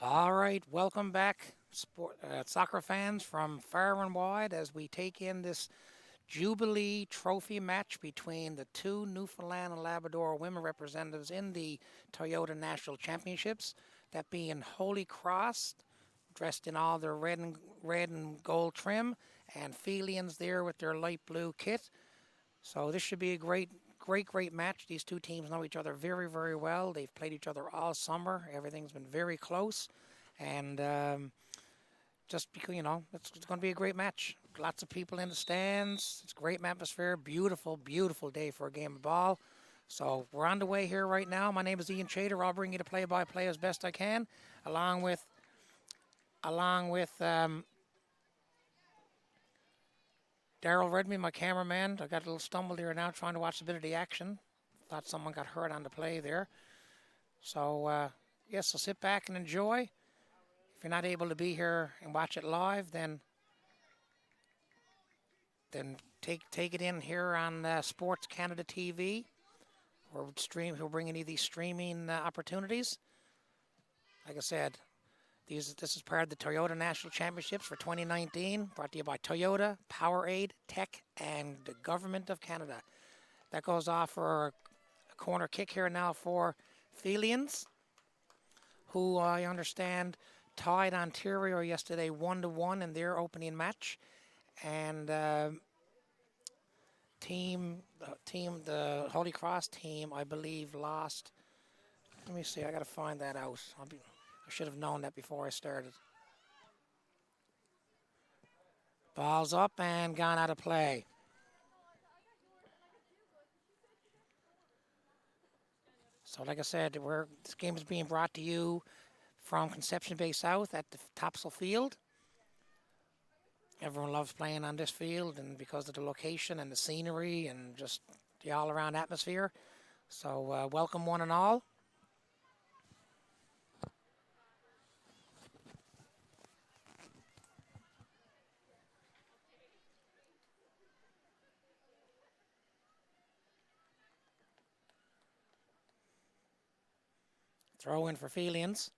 All right, welcome back, soccer fans from far and wide, as we take in this Jubilee Trophy match between the two Newfoundland and Labrador women representatives in the Toyota National Championships. That being Holy Cross, dressed in all their red and gold trim, and Felians there with their light blue kit. So this should be a great match. These two teams know each other very well. They've played each other all summer. Everything's been very close, and just because it's going to be a great match. Lots of people in the stands. It's a great atmosphere. Beautiful day for a game of ball. So we're on the way here right now. My name is Ian Chater. I'll bring you the play-by-play as best I can, along with Daryl Redme, my cameraman. I got a little stumbled here now trying to watch a bit of the action. Thought someone got hurt on the play there. So, yes, so sit back and enjoy. If you're not able to be here and watch it live, then take it in here on Sports Canada TV. We'll bring any of these streaming opportunities. Like I said, this is part of the Toyota National Championships for 2019, brought to you by Toyota, Powerade, Tech, and the Government of Canada. That goes off for a corner kick here now for Felians, who I understand tied Ontario yesterday 1-1 in their opening match, and the Holy Cross team, I believe, lost. Let me see. I got to find that out. I should have known that before I started. Ball's up and gone out of play. So like I said, this game is being brought to you from Conception Bay South at the Topsail Field. Everyone loves playing on this field, and because of the location and the scenery and just the all-around atmosphere. So welcome one and all. Throw in for Felians.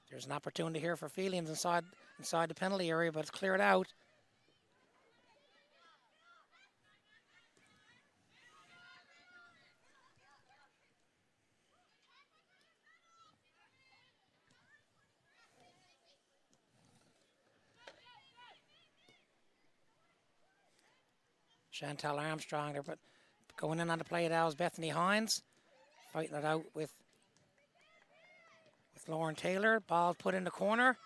There's an opportunity here for Felians inside the penalty area, but it's cleared out. Chantal Armstrong there, but going in on the play now is Bethany Hines, fighting it out with Lauren Taylor. Ball put in the corner.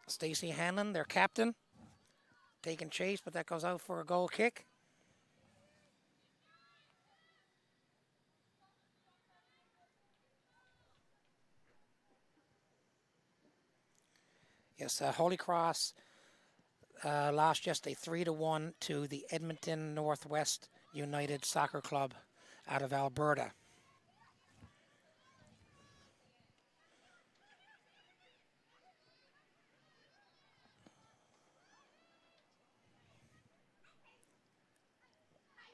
Stacey Hanlon, their captain, taking chase, but that goes out for a goal kick. Yes, Holy Cross lost yesterday 3-1 to the Edmonton Northwest United Soccer Club out of Alberta.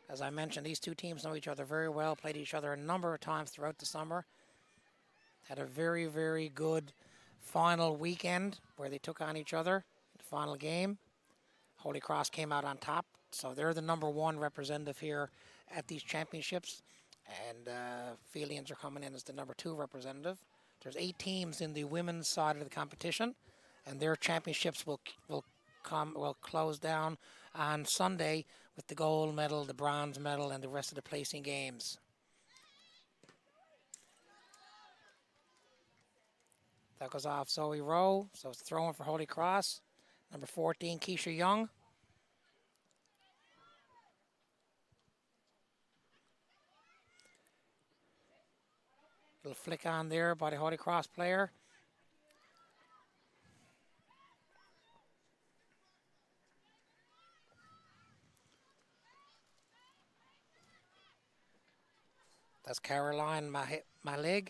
As I mentioned, these two teams know each other very well, played each other a number of times throughout the summer. Had a very good final weekend where they took on each other in the final game. Holy Cross came out on top, so they're the number one representative here at these championships, and Felians are coming in as the number 2 representative. There's 8 teams in the women's side of the competition, and their championships will close down on Sunday with the gold medal, the bronze medal, and the rest of the placing games. That goes off Zoe Rowe, so it's throwing for Holy Cross. Number 14, Keisha Young. Little flick on there by the Holy Cross player. That's Caroline Malig.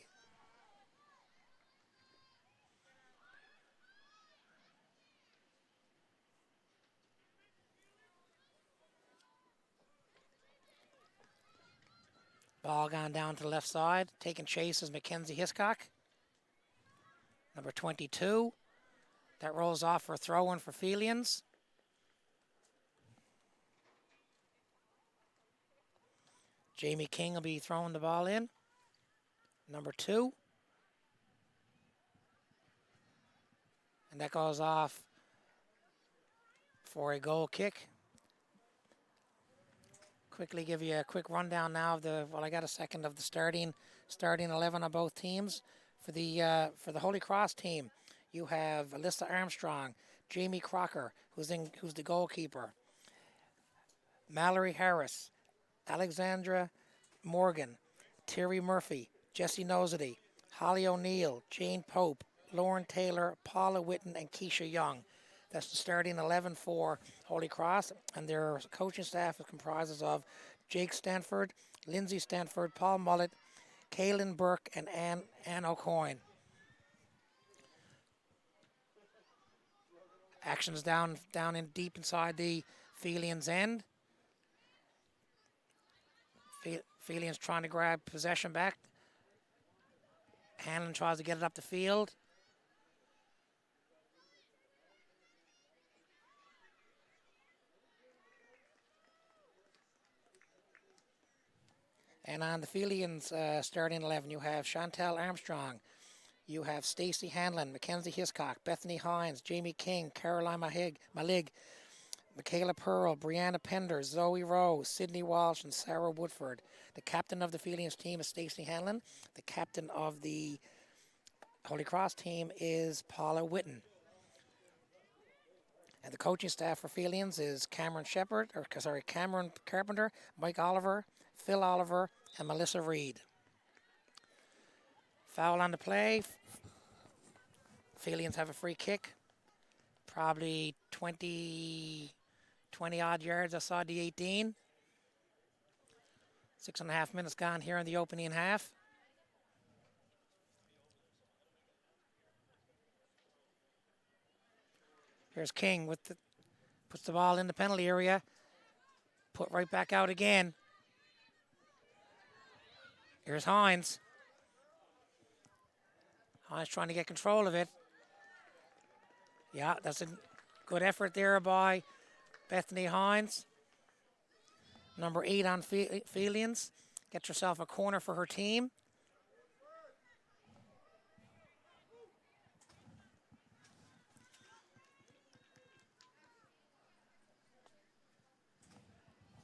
Ball gone down to the left side. Taking chase is Mackenzie Hiscock. Number 22. That rolls off for a throw-in for Felians. Jamie King will be throwing the ball in. Number 2. And that goes off for a goal kick. Quickly give you a quick rundown now of I got a second of the starting 11 on both teams. For the Holy Cross team, you have Alyssa Armstrong, Jamie Crocker, who's the goalkeeper, Mallory Harris, Alexandra Morgan, Terry Murphy, Jessie Nosity, Holly O'Neill, Jane Pope, Lauren Taylor, Paula Witten, and Keisha Young. That's the starting 11 for Holy Cross, and their coaching staff comprises of Jake Stanford, Lindsay Stanford, Paul Mullett, Kaylin Burke, and Ann O'Coin. Actions down in deep inside the Felians end. Felians trying to grab possession back. Hanlon tries to get it up the field. And on the Felians starting 11, you have Chantel Armstrong, you have Stacey Hanlon, Mackenzie Hiscock, Bethany Hines, Jamie King, Caroline Malig, Michaela Pearl, Brianna Pender, Zoe Rowe, Sydney Walsh, and Sarah Woodford. The captain of the Felians team is Stacey Hanlon. The captain of the Holy Cross team is Paula Witten. And the coaching staff for Felians is Cameron Carpenter, Mike Oliver, Phil Oliver, and Melissa Reed. Foul on the play. Felians have a free kick. Probably 20 odd yards outside the 18. 6.5 minutes gone here in the opening half. Here's King puts the ball in the penalty area. Put right back out again. Here's Hines. Hines trying to get control of it. Yeah, that's a good effort there by Bethany Hines. Number 8 on Felians. Gets herself a corner for her team.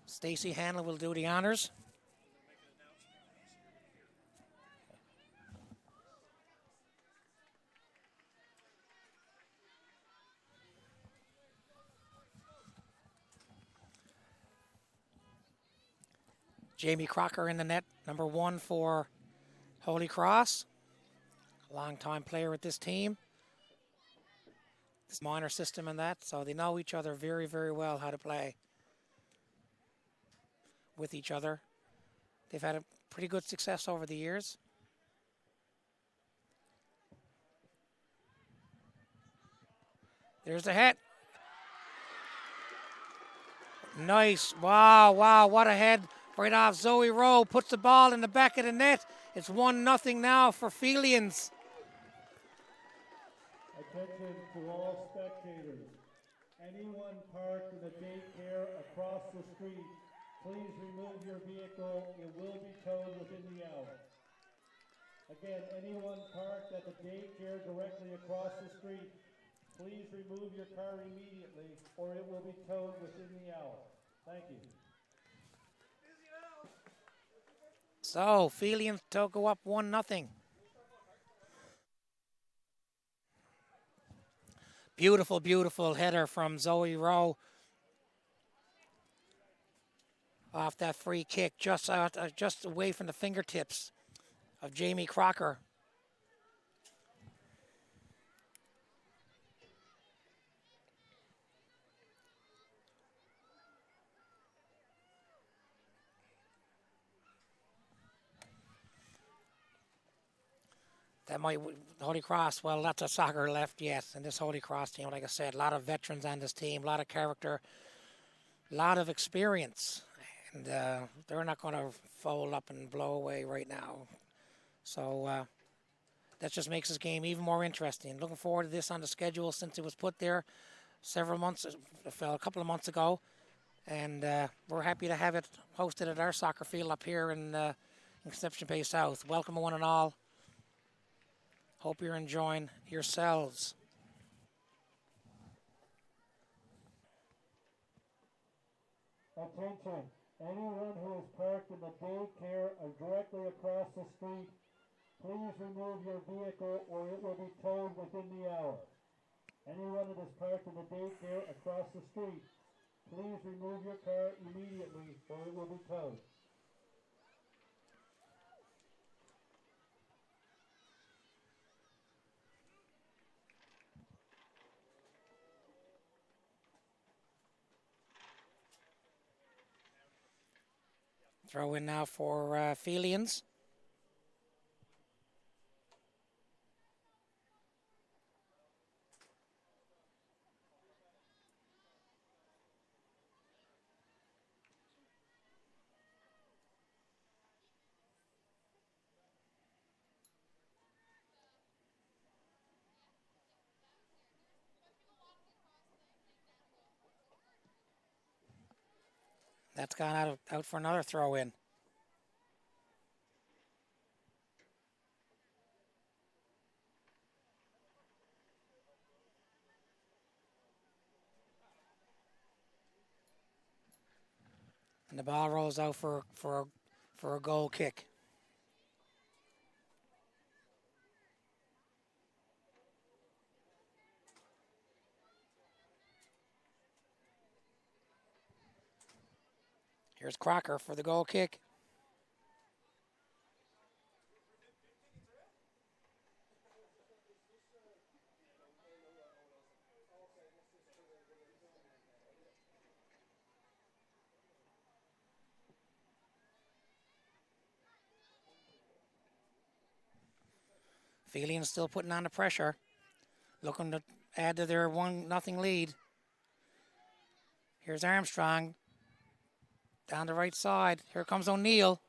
Stacey Hanlon will do the honors. Jamie Crocker in the net, number 1 for Holy Cross. Longtime player with this team. This minor system and that, so they know each other very, very well how to play with each other. They've had a pretty good success over the years. There's the hit. Nice. Wow, what a head. Right off Zoe Rowe, puts the ball in the back of the net. It's 1-0 now for Felians. Attention to all spectators. Anyone parked in the daycare across the street, please remove your vehicle. It will be towed within the hour. Again, anyone parked at the daycare directly across the street, please remove your car immediately or it will be towed within the hour. Thank you. So, Felians go up 1-0. Beautiful, beautiful header from Zoe Rowe. Off that free kick, just away from the fingertips of Jamie Crocker. That might, Holy Cross, well, that's a soccer left, yes. And this Holy Cross team, like I said, a lot of veterans on this team, a lot of character, a lot of experience. And they're not going to fold up and blow away right now. So that just makes this game even more interesting. Looking forward to this on the schedule since it was put there a couple of months ago. And we're happy to have it hosted at our soccer field up here in Conception Bay South. Welcome one and all. Hope you're enjoying yourselves. Attention, anyone who is parked in the daycare or directly across the street, please remove your vehicle or it will be towed within the hour. Anyone that is parked in the daycare across the street, please remove your car immediately or it will be towed. Throw in now for Felians. That's gone out for another throw in. And the ball rolls out for a goal kick. Here's Crocker for the goal kick. Felians still putting on the pressure, looking to add to their 1-0 lead. Here's Armstrong down the right side. Here comes O'Neill.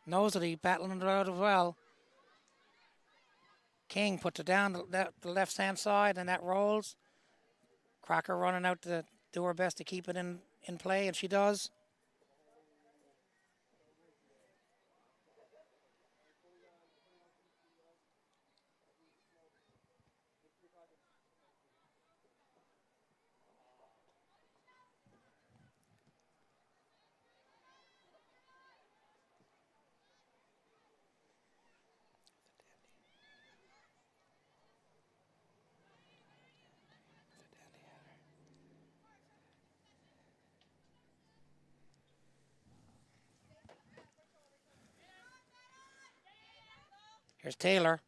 Nosely battling it out as well. King puts it down the left-hand side, and that rolls. Crocker running out to do her best to keep it in play, and she does. Here's Taylor.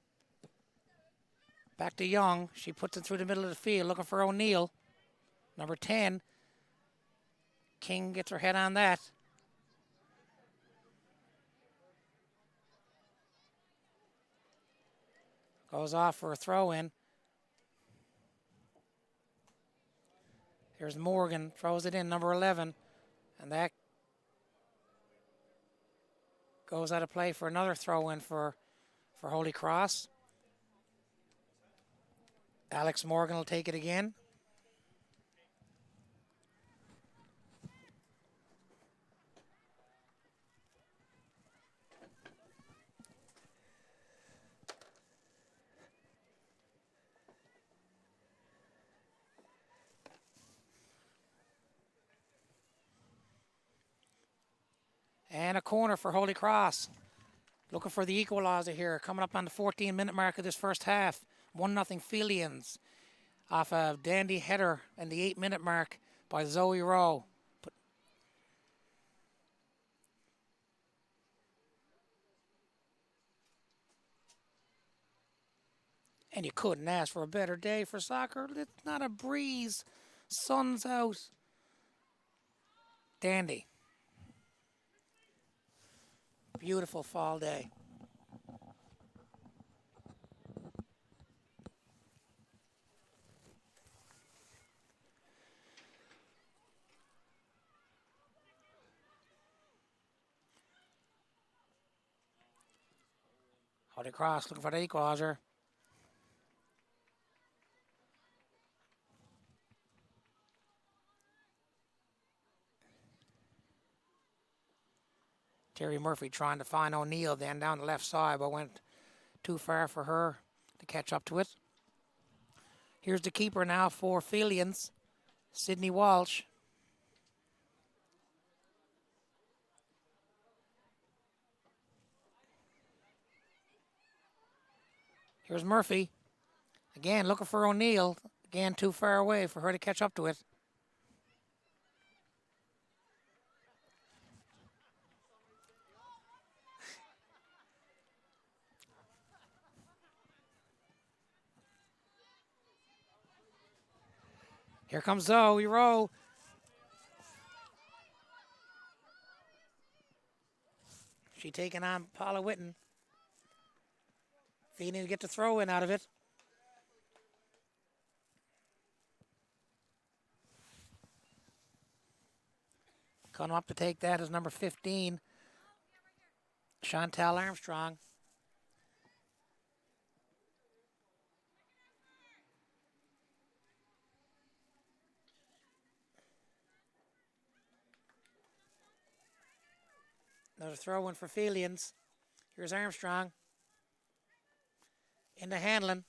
Back to Young. She puts it through the middle of the field, looking for O'Neill. Number 10. King gets her head on that. Goes off for a throw-in. Here's Morgan, throws it in, number 11. And that goes out of play for another throw-in for Holy Cross. Alex Morgan will take it again. And a corner for Holy Cross. Looking for the equalizer here. Coming up on the 14-minute mark of this first half. 1-0 Felians off a dandy header in the 8-minute mark by Zoe Rowe. And you couldn't ask for a better day for soccer. It's not a breeze. Sun's out. Dandy. Beautiful fall day. Holy Cross looking for the equalizer. Terry Murphy trying to find O'Neill then down the left side, but went too far for her to catch up to it. Here's the keeper now for Filians, Sydney Walsh. Here's Murphy. Again, looking for O'Neill. Again, too far away for her to catch up to it. Here comes Zoe Rowe. She taking on Paula Witten. Feeding to get the throw in out of it. Coming up to take that is number 15, Chantal Armstrong. Another throw in for Filians. Here's Armstrong. Into Hanlon.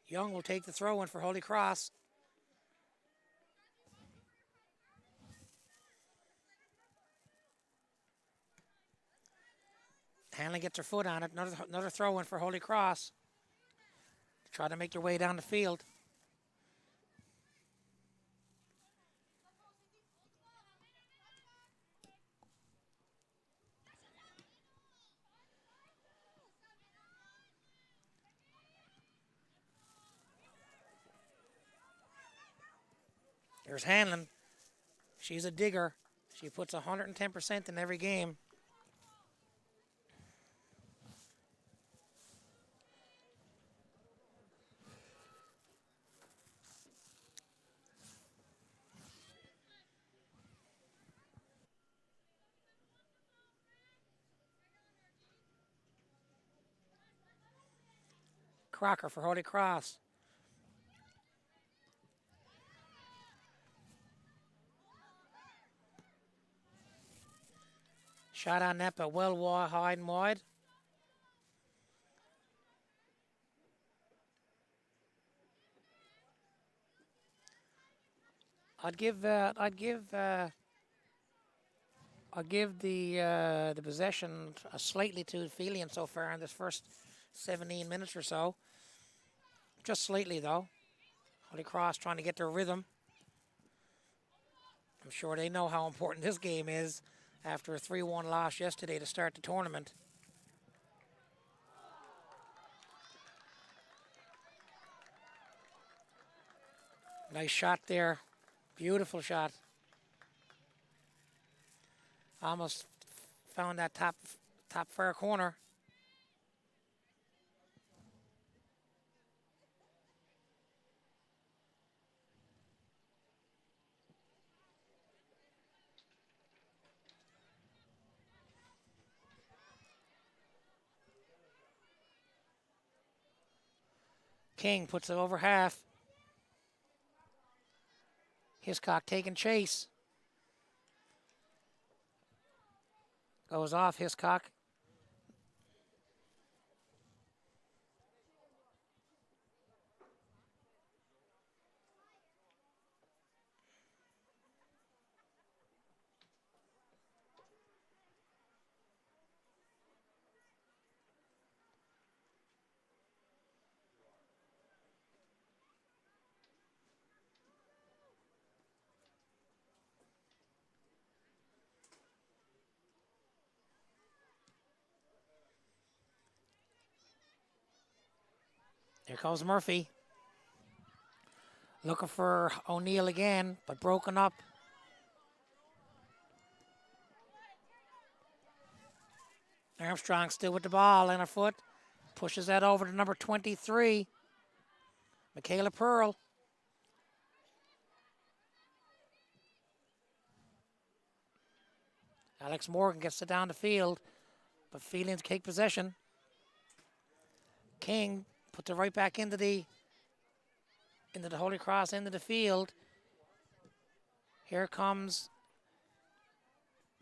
Young will take the throw in for Holy Cross. Hanlon gets her foot on it. Another throw in for Holy Cross. Try to make their way down the field. There's Hanlon. She's a digger. She puts 110% in every game. Crocker for Holy Cross. Shot on net, but well wide and wide. I'd give the possession slightly to Filian so far in this first 17 minutes or so. Just slightly though. Holy Cross trying to get their rhythm. I'm sure they know how important this game is after a 3-1 loss yesterday to start the tournament. Nice shot there. Beautiful shot. Almost found that top far corner. King puts it over half. Hiscock taking chase. Goes off Hiscock. Here comes Murphy. Looking for O'Neill again, but broken up. Armstrong still with the ball in her foot. Pushes that over to number 23, Michaela Pearl. Alex Morgan gets it down the field, but Felians take possession. King puts it right back into the Holy Cross, into the field. Here comes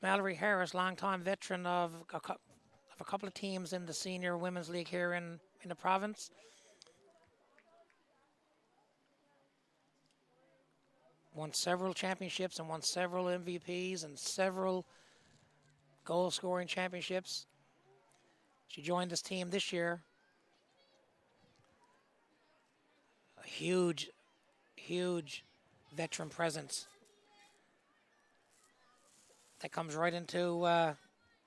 Mallory Harris, longtime veteran of a couple of teams in the senior women's league here in the province. Won several championships and won several MVPs and several goal scoring championships. She joined this team this year. A huge, huge veteran presence. That comes right into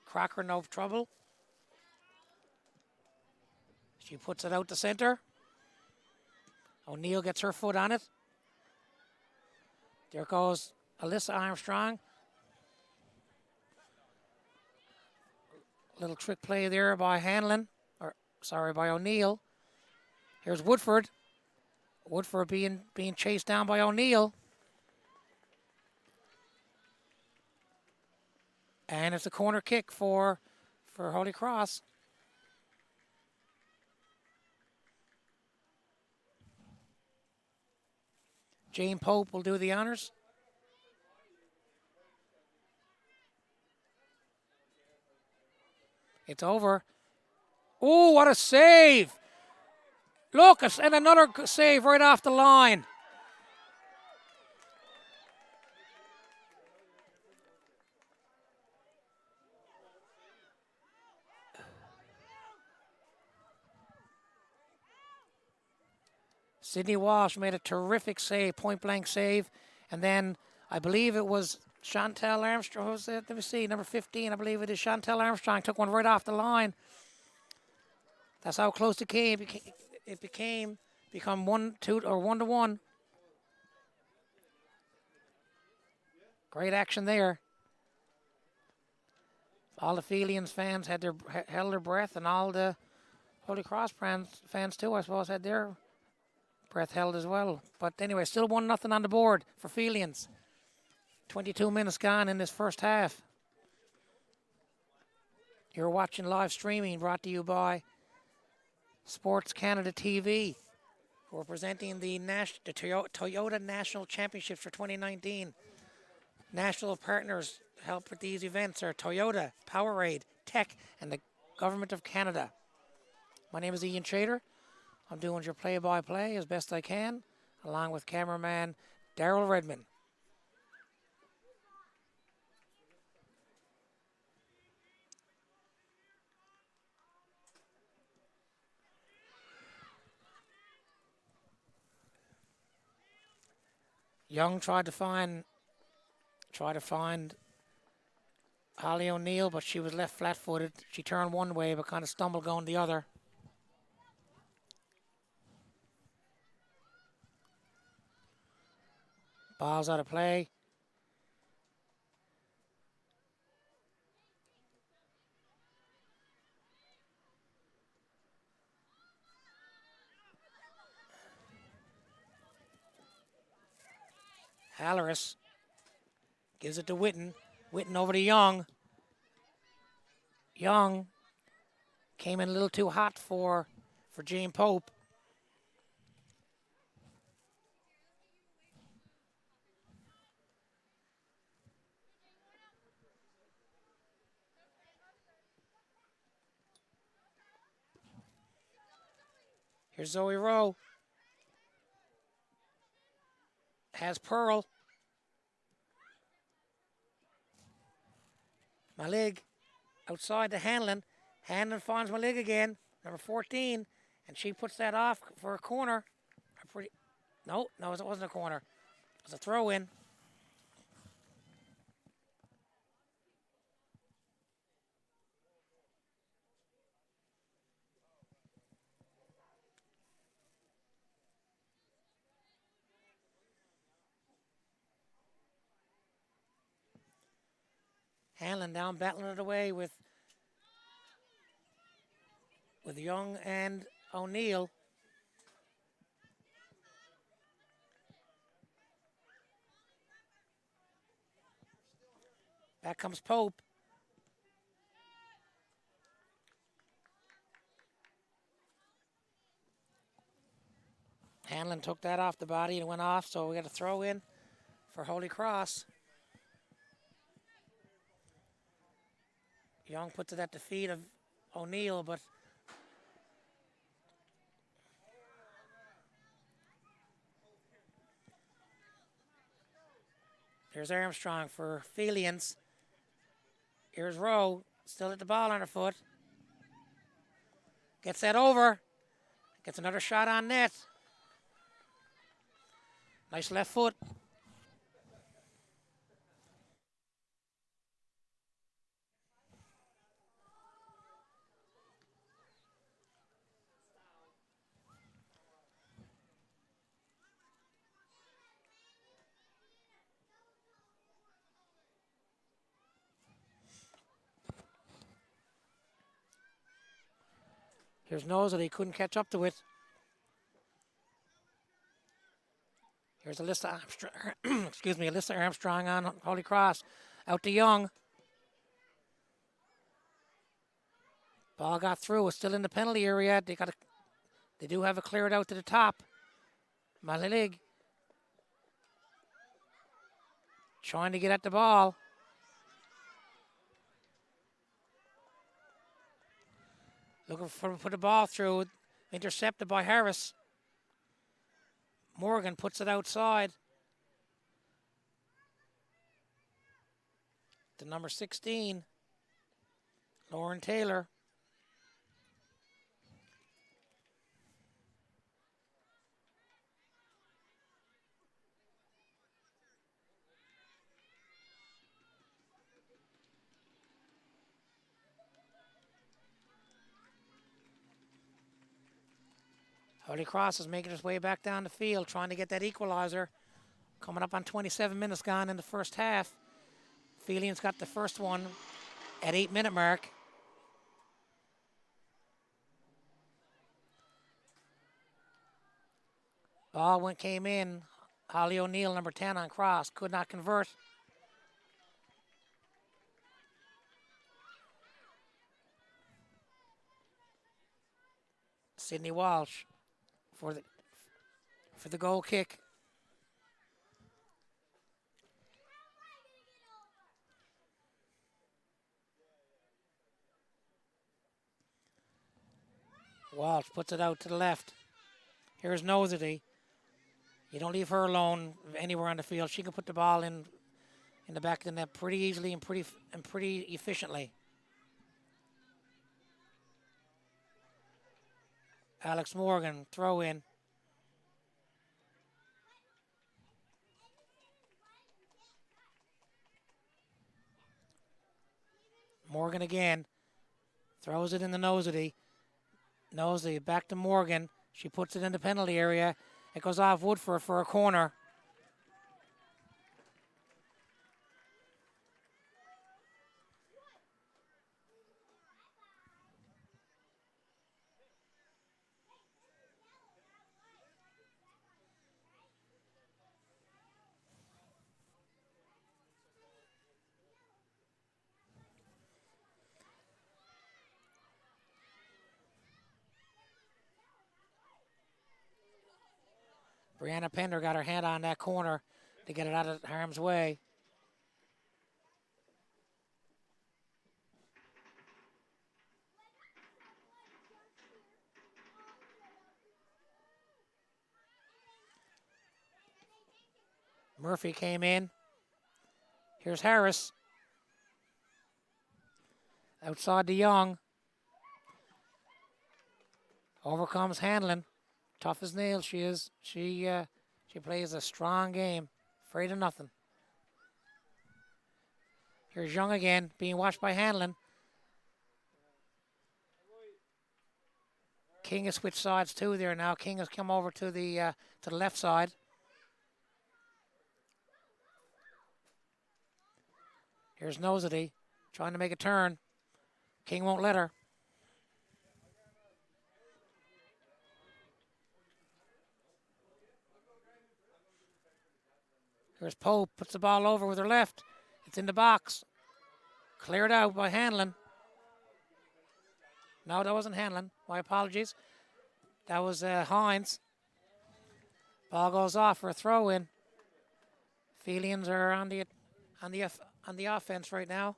Crocker, no trouble. She puts it out to center. O'Neill gets her foot on it. There goes Alyssa Armstrong. Little trick play there by Hanlon, by O'Neill. Here's Woodford. Woodford being chased down by O'Neill. And it's a corner kick for Holy Cross. Jane Pope will do the honors. It's over. Oh, what a save! Look, and another save right off the line. Sydney Walsh made a terrific save, point-blank save. And then I believe it was Chantel Armstrong. Who was it? Let me see, number 15. I believe it is Chantel Armstrong. Took one right off the line. That's how close it came. It became 1-2 or 1-1. Great action there. All the Felians fans held their breath, and all the Holy Cross fans too, I suppose, had their breath held as well. But anyway, still 1-0 on the board for Felians. 22 minutes gone in this first half. You're watching live streaming brought to you by Sports Canada TV. We're presenting the Toyota National Championships for 2019. National partners to help with these events are Toyota, Powerade, Tech, and the Government of Canada. My name is Ian Chater. I'm doing your play-by-play as best I can, along with cameraman Daryl Redman. Young tried to find Holly O'Neill, but she was left flat-footed. She turned one way, but kind of stumbled going the other. Ball's out of play. Halleris gives it to Witten. Witten over to Young. Young came in a little too hot for Jane Pope. Here's Zoe Rowe. Has Pearl. Malig outside to Hanlon. Hanlon finds Malig again, number 14, and she puts that off for a corner. No, it wasn't a corner. It was a throw-in. Hanlon down battling it away with Young and O'Neill. Back comes Pope. took that off the body and went off, so we got a throw in for Holy Cross. Young puts it at the feet of O'Neill, but here's Armstrong for Felians. Here's Rowe, still at the ball on her foot. Gets that over. Gets another shot on net. Nice left foot. Here's Noza, he couldn't catch up to it. Here's Alyssa Armstrong, excuse me, Alyssa Armstrong on Holy Cross. Out to Young. Ball got through, it's still in the penalty area. They do have it cleared out to the top. Malilig trying to get at the ball. Looking for put the ball through. Intercepted by Harris. Morgan puts it outside. To number 16, Lauren Taylor. Holy Cross is making his way back down the field, trying to get that equalizer. Coming up on 27 minutes gone in the first half. Felian's got the first one at 8-minute mark. Ball came in. Holly O'Neill, number 10 on cross, could not convert. Sydney Walsh for the goal kick. Walsh puts it out to the left. Here's Nosity. You don't leave her alone anywhere on the field. She can put the ball in the back of the net pretty easily and pretty efficiently. Alex Morgan, throw in. Morgan again. Throws it in the Nosity. Nosity back to Morgan. She puts it in the penalty area. It goes off Woodford for a corner. Brianna Pender got her hand on that corner to get it out of harm's way. Murphy came in. Here's Harris. Outside to Young. Overcomes Hanlon. Tough as nails she is. She plays a strong game. Afraid of nothing. Here's Young again, being watched by Hanlon. King has switched sides too there now. King has come over to the left side. Here's Nosity trying to make a turn. King won't let her. Here's Pope, puts the ball over with her left. It's in the box. Cleared out by Hanlon. No, that wasn't Hanlon. My apologies. That was Hines. Ball goes off for a throw in. Felians are on the offense right now.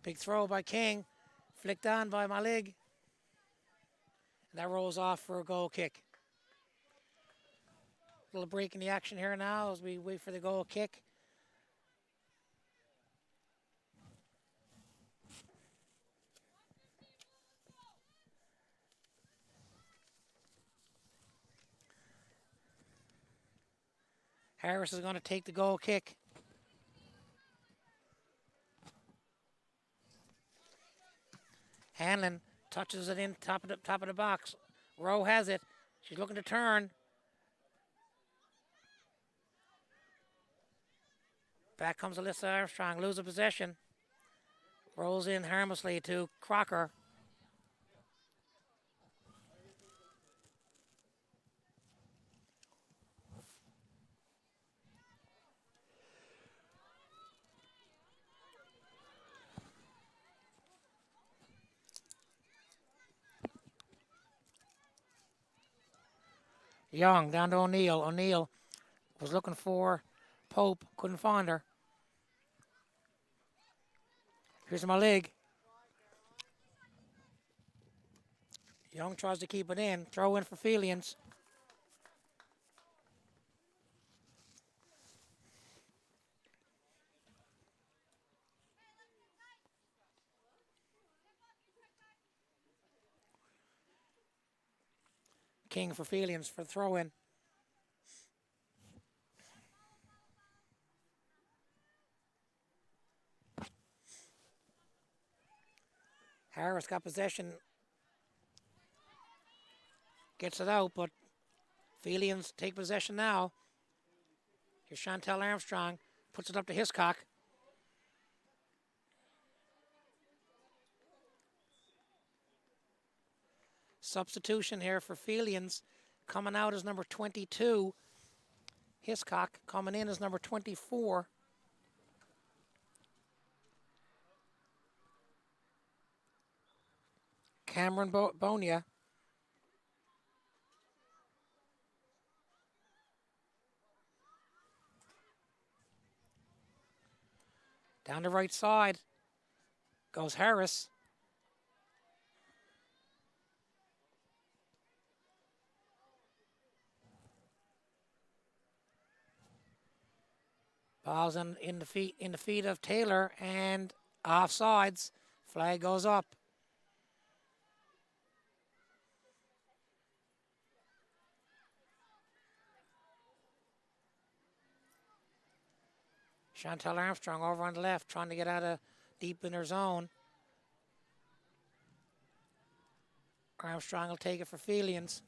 Big throw by King, flicked on by Malig. And that rolls off for a goal kick. A little break in the action here now as we wait for the goal kick. Harris is going to take the goal kick. Hanlon touches it in top of the box. Rowe has it. She's looking to turn. Back comes Alyssa Armstrong, loses possession. Rolls in harmlessly to Crocker. Young down to O'Neill. O'Neill was looking for Pope, couldn't find her. Here's Malig. Young tries to keep it in. Throw in for Felians. King for Felians for the throw in. Harris got possession. Gets it out, but Felians take possession now. Here's Chantel Armstrong. Puts it up to Hiscock. Substitution here for Felians. Coming out as number 22. Hiscock coming in as number 24. Cameron Bonia. Down the right side goes Harris. Ball's in the feet of Taylor and offsides. Flag goes up. Chantel Armstrong over on the left, trying to get out of deep in her zone. Armstrong will take it for Felians.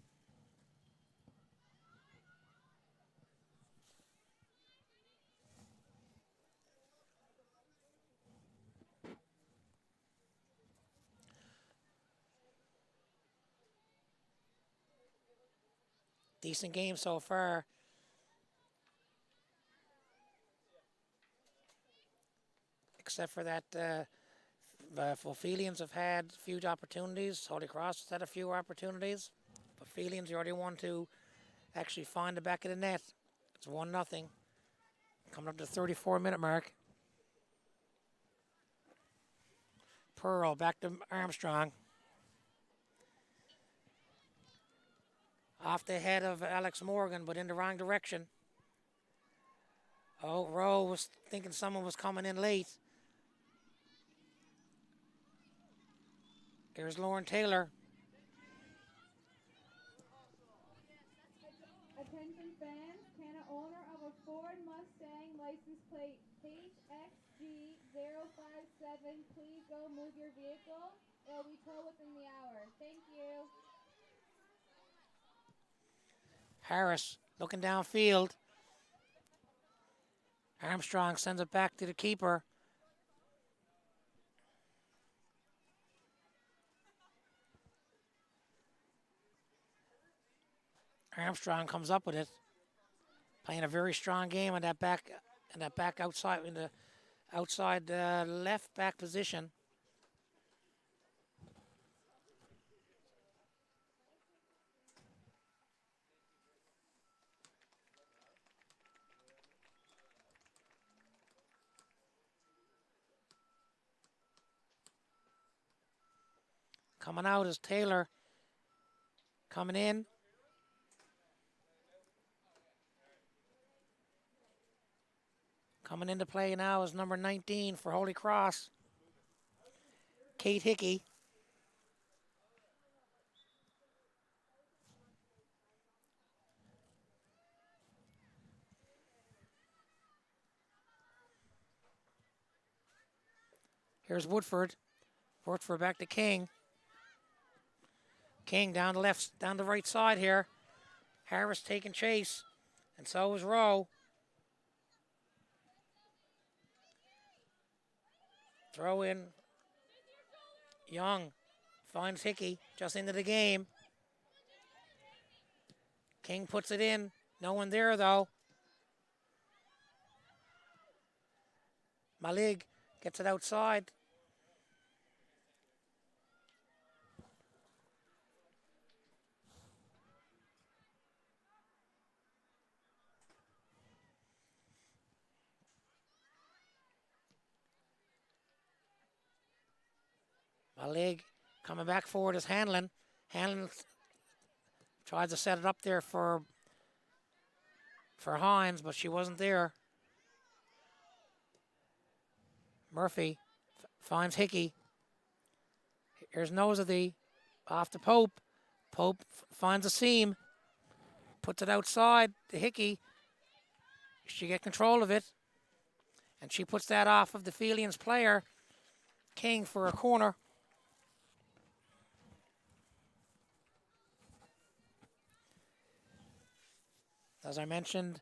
Decent game so far. Except for that, Felians have had few opportunities. Holy Cross has had a few opportunities. But Felians, you already want to actually find the back of the net. It's 1-0. Coming up to the 34-minute mark. Pearl back to Armstrong. Off the head of Alex Morgan, but in the wrong direction. Oh, Rowe was thinking someone was coming in late. Here's Lauren Taylor. Attention fans, can an owner of a Ford Mustang license plate HXG057 please go move your vehicle? It'll be towed within the hour. Thank you. Harris looking downfield. Armstrong sends it back to the keeper. Armstrong comes up with it, playing a very strong game on that back outside in the outside left back position. Coming out is Taylor. Coming in. Coming into play now is number 19 for Holy Cross, Kate Hickey. Here's Woodford. Woodford back to King. King down the left, down the right side here. Harris taking chase, and so is Rowe. Throw in. Young finds Hickey just into the game. King puts it in. No one there though. Malig gets it outside. Malig coming back forward is Hanlon. Hanlon tries to set it up there for Hines, but she wasn't there. Murphy finds Hickey. Here's Nosedy off to Pope. Pope finds a seam, puts it outside to Hickey. She get control of it, and she puts that off of the Felians player, King, for a corner. As I mentioned,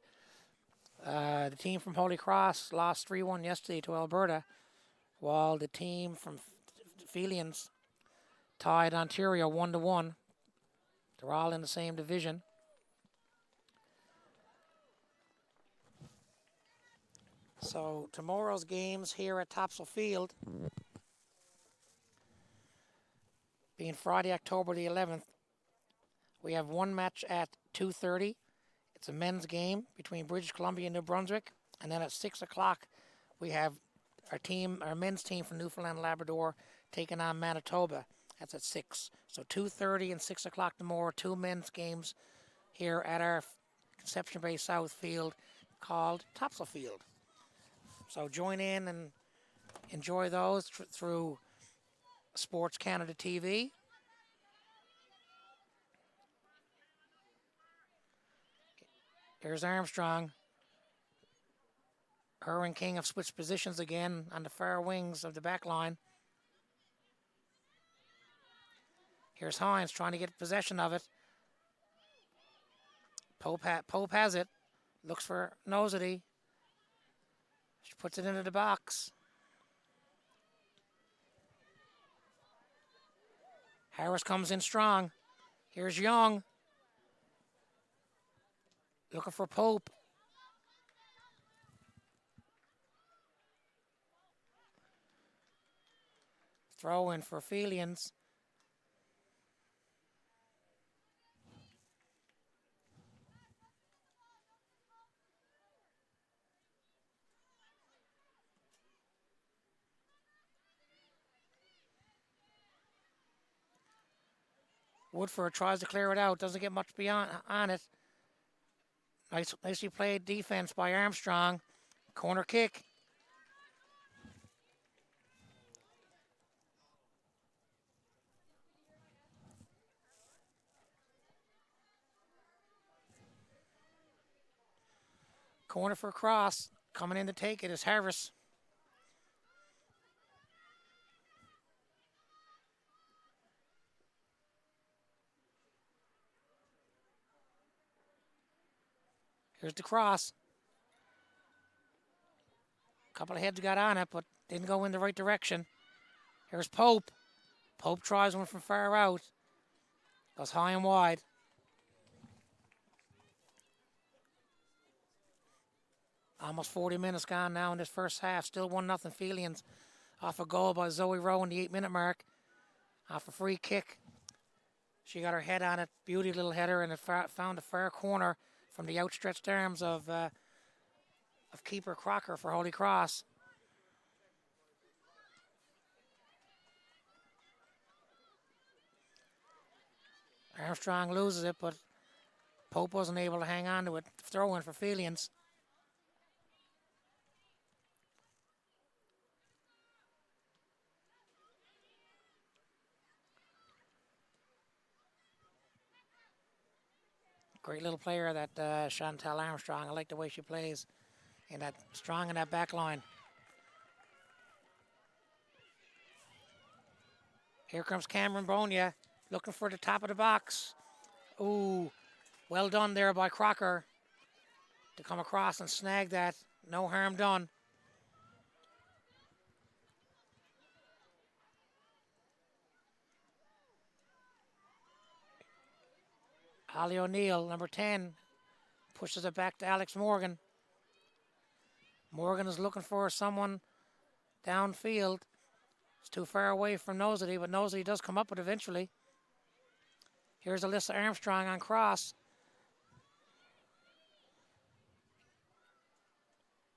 the team from Holy Cross lost 3-1 yesterday to Alberta, while the team from Felians tied Ontario 1-1. They're all in the same division. So tomorrow's games here at Topsail Field, being Friday, October the 11th, we have one match at 2:30. It's a men's game between British Columbia and New Brunswick. And then at 6 o'clock, we have our men's team from Newfoundland and Labrador taking on Manitoba. That's at 6. So 2:30 and 6 o'clock tomorrow, two men's games here at our Conception Bay South field called Topsail Field. So join in and enjoy those through Sports Canada TV. Here's Armstrong. Her and King have switched positions again on the far wings of the back line. Here's Hines trying to get possession of it. Pope has it. Looks for Nosedy. She puts it into the box. Harris comes in strong. Here's Young. Looking for Pope. Throw in for Felians. Woodford tries to clear it out. Doesn't get much beyond on it. Nicely played defense by Armstrong. Corner kick. Corner for Cross. Coming in to take it is Harris. Here's the cross. A couple of heads got on it, but didn't go in the right direction. Here's Pope. Pope tries one from far out. Goes high and wide. Almost 40 minutes gone now in this first half. Still 1-0 Felians off a goal by Zoe Rowe in the 8-minute mark. Off a free kick. She got her head on it. Beauty little header, and it found a far corner from the outstretched arms of keeper Crocker for Holy Cross. Armstrong loses it, but Pope wasn't able to hang on to it. Throw in for Felians. Great little player, that Chantal Armstrong. I like the way she plays, and that strong in that back line. Here comes Cameron Bonia, looking for the top of the box. Ooh, well done there by Crocker to come across and snag that. No harm done. Holly O'Neill, number 10, pushes it back to Alex Morgan. Morgan is looking for someone downfield. It's too far away from Nosity, but Nosity does come up with it eventually. Here's Alyssa Armstrong on cross.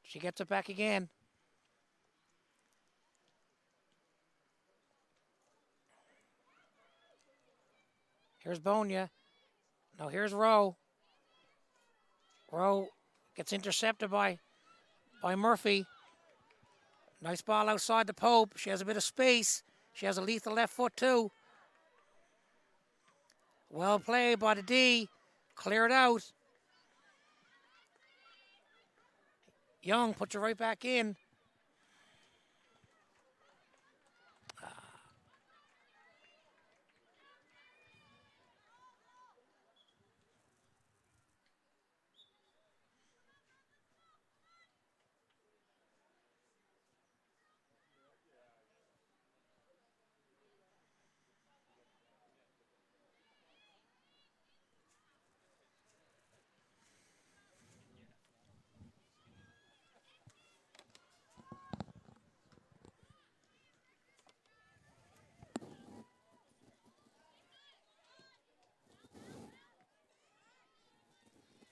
She gets it back again. Here's Bonia. No, here's Rowe. Rowe gets intercepted by Murphy. Nice ball outside the Pope. She has a bit of space. She has a lethal left foot too. Well played by the D. Cleared out. Young puts it right back in.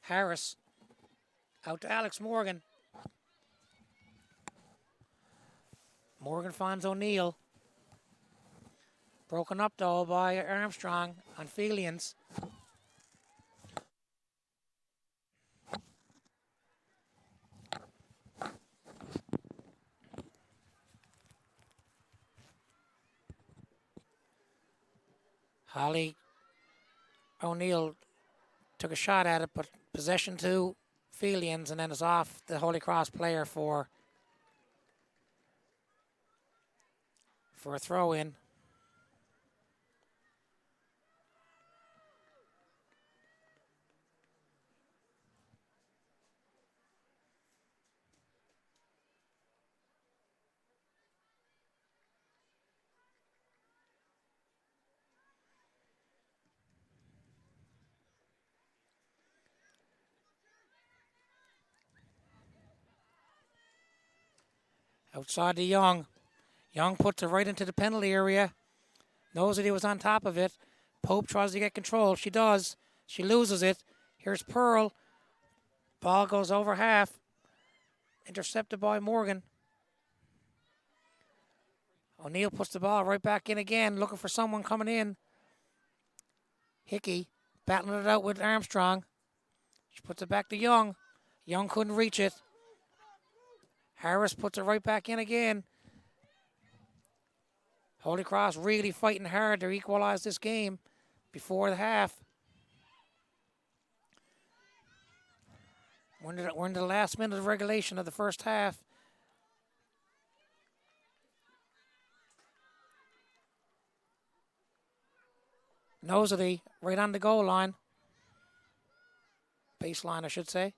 Harris out to Alex Morgan. Morgan finds O'Neill. Broken up though by Armstrong on Felians. Holly O'Neill took a shot at it, but possession to Felians, and then it's off the Holy Cross player for a throw-in. Outside to Young. Young puts it right into the penalty area. Knows that he was on top of it. Pope tries to get control. She does. She loses it. Here's Pearl. Ball goes over half. Intercepted by Morgan. O'Neill puts the ball right back in again, looking for someone coming in. Hickey battling it out with Armstrong. She puts it back to Young. Young couldn't reach it. Harris puts it right back in again. Holy Cross really fighting hard to equalize this game before the half. We're in the last minute of regulation of the first half. Nosity right on the goal line. Baseline, I should say.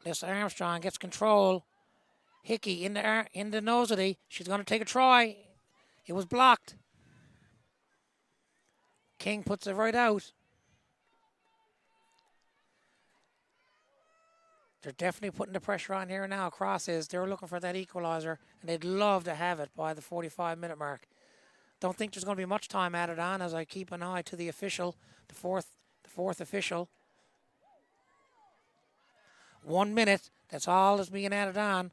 Alyssa Armstrong gets control. Hickey in the Nosity. She's going to take a try. It was blocked. King puts it right out. They're definitely putting the pressure on here now. Cross is. They're looking for that equaliser, and they'd love to have it by the 45-minute mark. Don't think there's going to be much time added on as I keep an eye to the official, the fourth official. 1 minute. That's all that's being added on.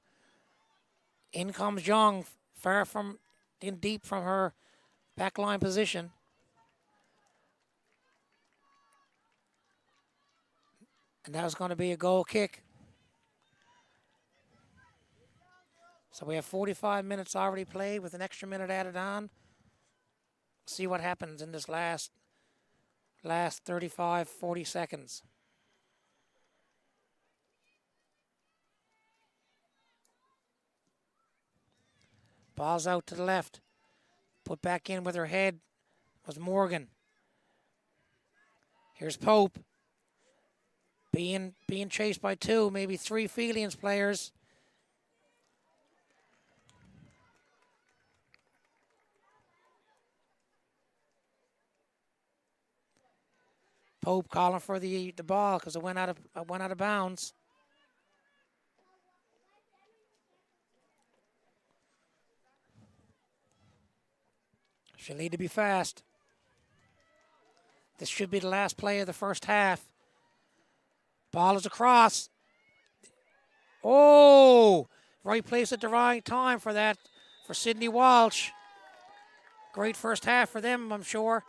In comes Young, far from in deep from her backline position. And that was going to be a goal kick. So we have 45 minutes already played with an extra minute added on. See what happens in this last 35, 40 seconds. Ball's out to the left. Put back in with her head was Morgan. Here's Pope. Being chased by two, maybe three Felians players. Pope calling for the ball because it went out of bounds. She'll need to be fast. This should be the last play of the first half. Ball is across. Oh, right place at the right time for that, for Sydney Walsh. Great first half for them, I'm sure.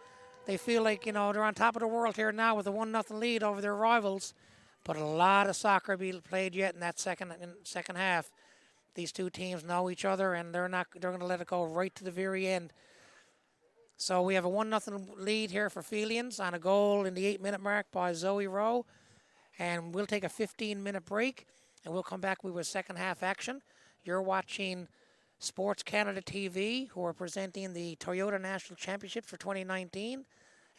They feel like, they're on top of the world here now with a 1-0 lead over their rivals. But a lot of soccer being played yet in that second half. These two teams know each other, and they're going to let it go right to the very end. So we have a 1-0 lead here for Felians on a goal in the 8-minute mark by Zoe Rowe. And we'll take a 15-minute break, and we'll come back with second half action. You're watching Sports Canada TV, who are presenting the Toyota National Championships for 2019.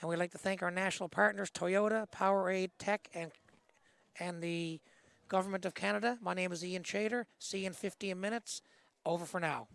And we'd like to thank our national partners, Toyota, Powerade Tech, and the Government of Canada. My name is Ian Chater. See you in 15 minutes. Over for now.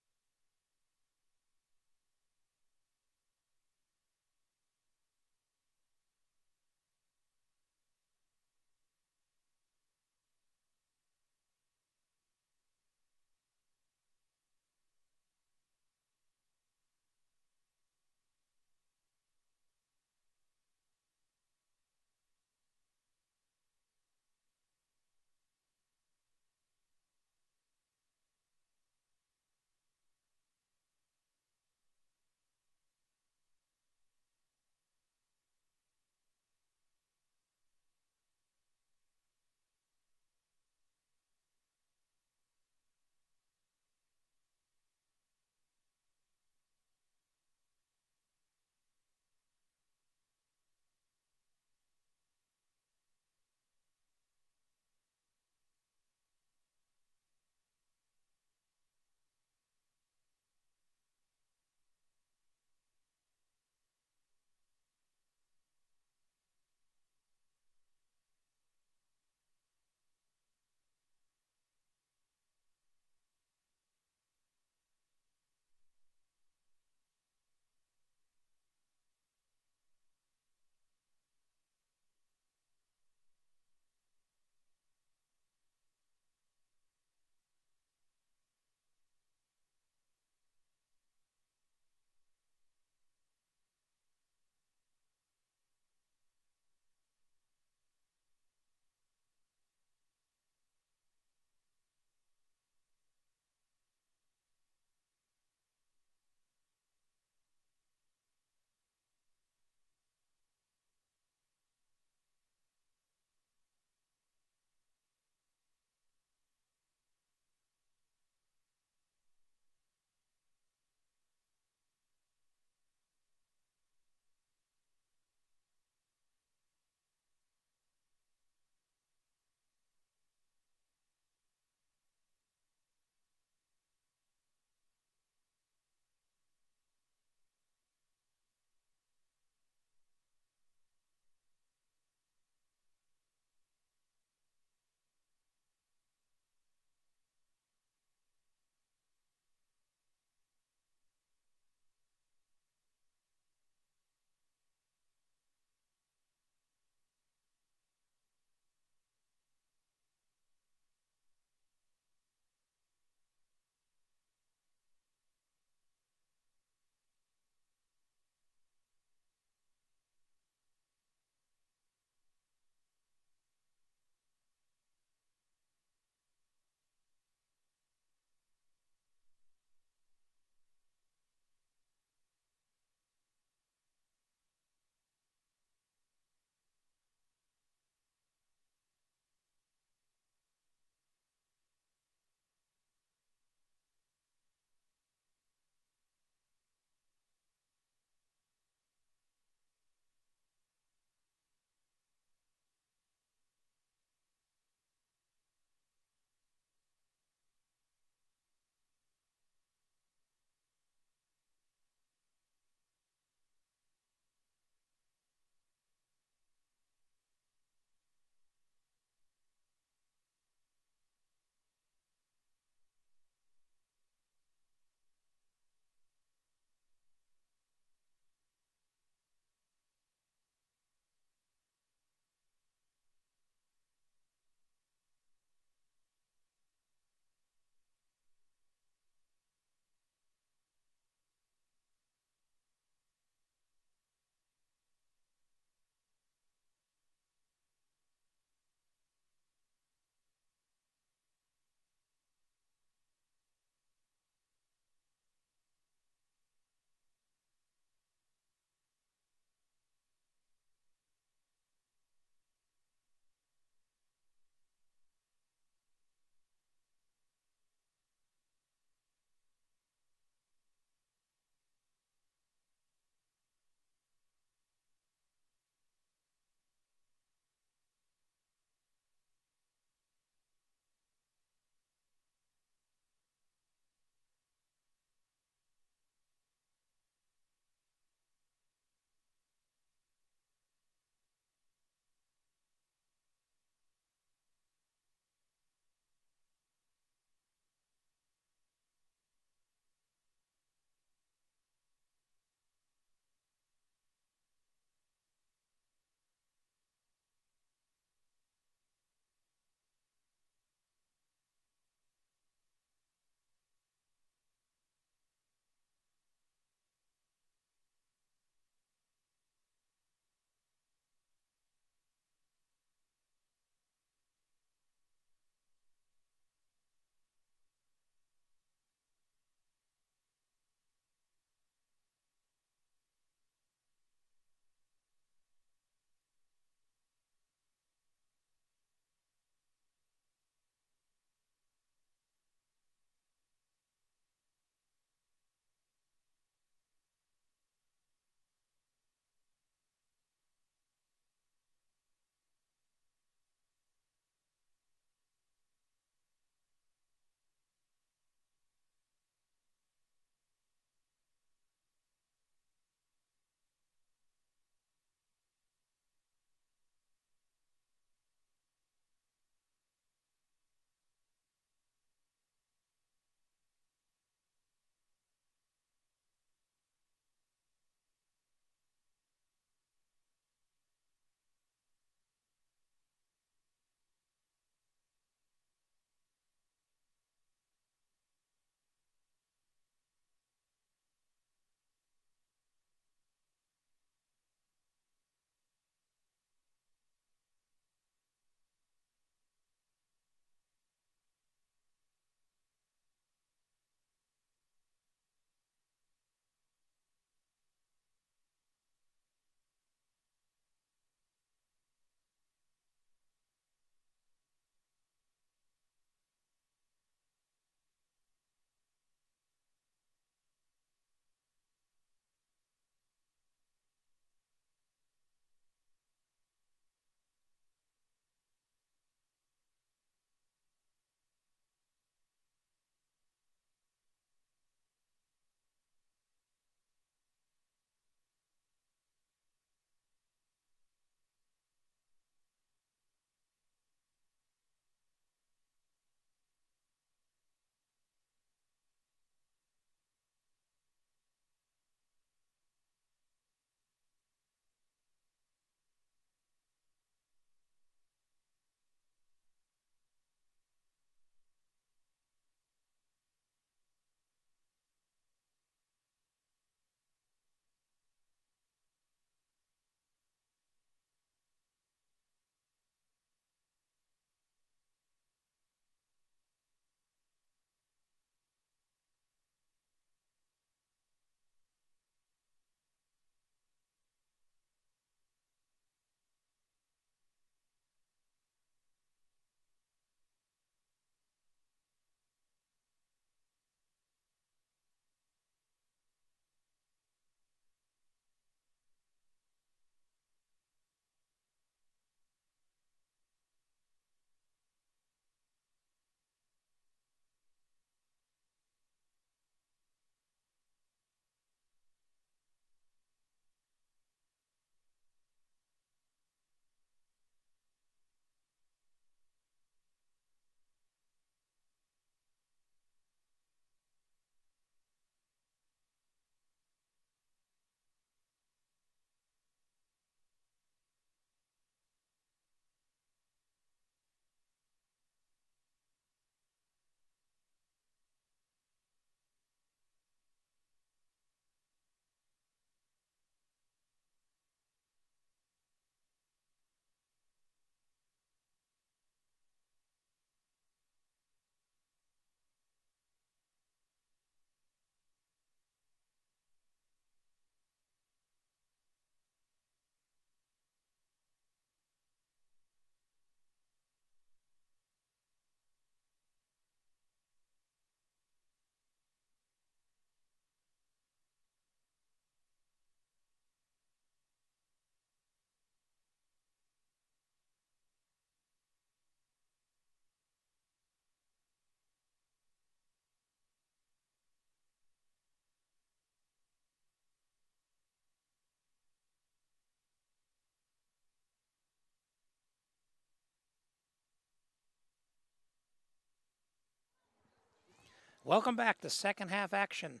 Welcome back to second half action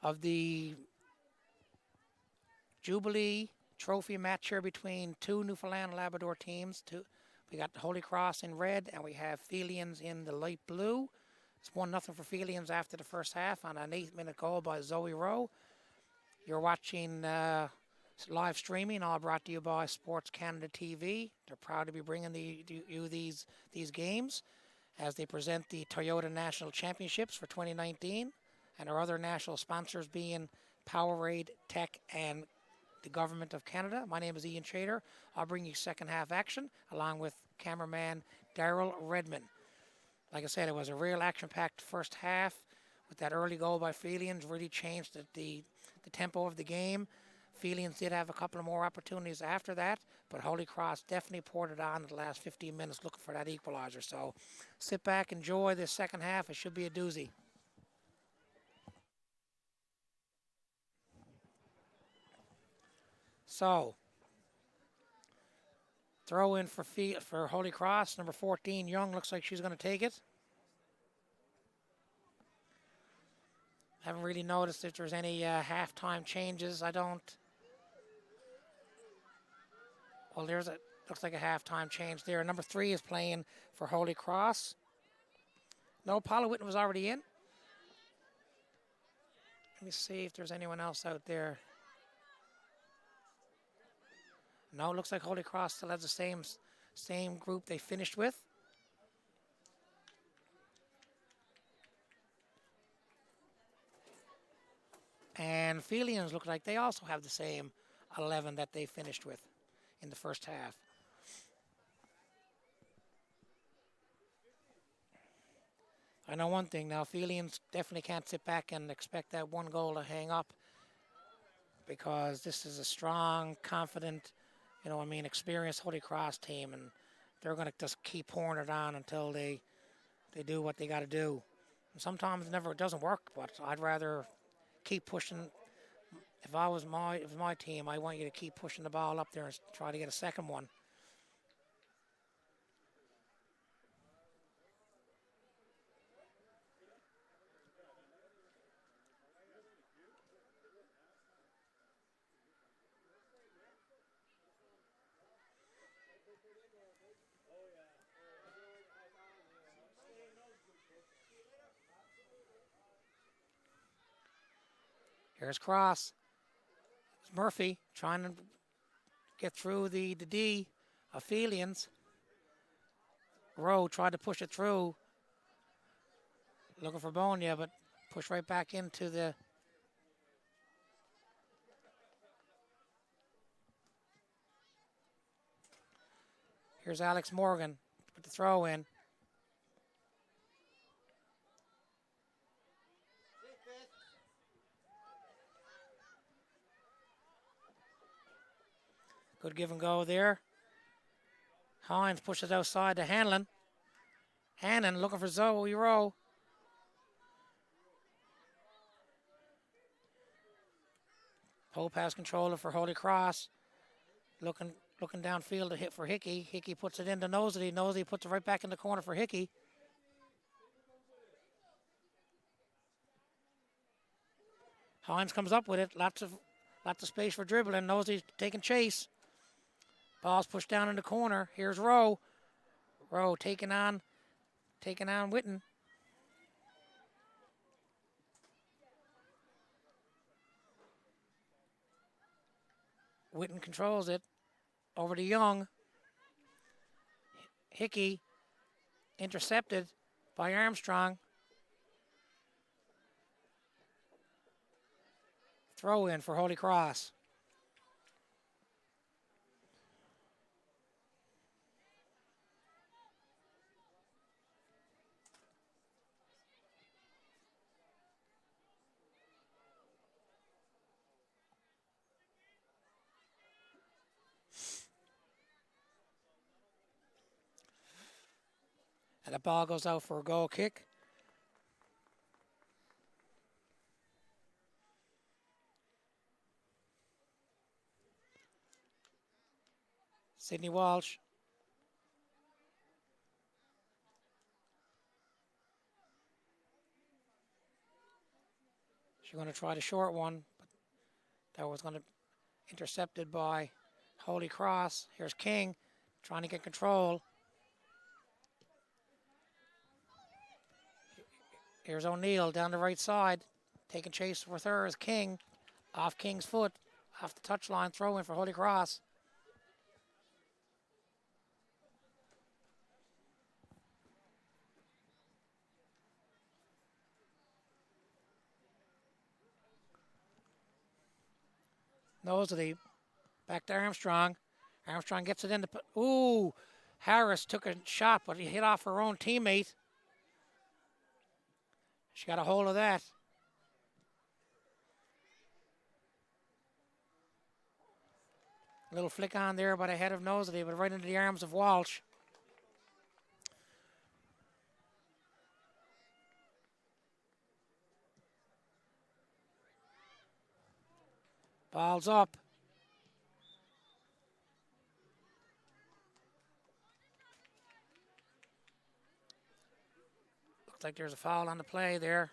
of the Jubilee Trophy match here between two Newfoundland and Labrador teams. We got the Holy Cross in red and we have Felians in the light blue. It's 1-0 for Felians after the first half on an 8-minute goal by Zoe Rowe. You're watching live streaming, all brought to you by Sports Canada TV. They're proud to be bringing you these games as they present the Toyota National Championships for 2019 and our other national sponsors being Powerade, Tech, and the Government of Canada. My name is Ian Chater. I'll bring you second half action along with cameraman Daryl Redman. Like I said, it was a real action-packed first half with that early goal by Felians. Really changed the tempo of the game. Felians did have a couple of more opportunities after that, but Holy Cross definitely poured it on in the last 15 minutes looking for that equalizer. So sit back, enjoy this second half. It should be a doozy. So, throw in for Holy Cross. Number 14, Young, looks like she's going to take it. Haven't really noticed if there's any halftime changes. I don't. Well, looks like a halftime change there. Number 3 is playing for Holy Cross. No, Paula Whitten was already in. Let me see if there's anyone else out there. No, it looks like Holy Cross still has the same group they finished with. And Felians look like they also have the same 11 that they finished with in the first half. I know one thing now, Felians definitely can't sit back and expect that one goal to hang up because this is a strong, confident, experienced Holy Cross team, and they're going to just keep pouring it on until they do what they got to do. And sometimes it doesn't work, but I'd rather keep pushing. If it was my team, I want you to keep pushing the ball up there and try to get a second one. Here's Cross. It's Murphy trying to get through the D of Felians. Rowe tried to push it through. Looking for Bonia, but pushed right back into the... Here's Alex Morgan with the throw in. Good give and go there. Hines pushes outside to Hanlon. Hannon looking for Zoe Rowe. Pope has control for Holy Cross. Looking downfield to hit for Hickey. Hickey puts it into Nosey. Nosey puts it right back in the corner for Hickey. Hines comes up with it. Lots of space for dribbling. Nosey taking chase. Ball's pushed down in the corner. Here's Rowe. Rowe taking on Whitten. Whitten controls it. Over to Young. Hickey intercepted by Armstrong. Throw in for Holy Cross. And the ball goes out for a goal kick. Sydney Walsh. She's going to try the short one, but that was going to intercepted by Holy Cross. Here's King trying to get control. Here's O'Neill down the right side. Taking chase with her is King. Off King's foot. Off the touchline. Throw in for Holy Cross. Nosely. Back to Armstrong. Armstrong gets it in the... Ooh! Harris took a shot, but he hit off her own teammate. She got a hold of that. A little flick on there by the head of Nosley, but right into the arms of Walsh. Ball's up. Looks like there's a foul on the play there.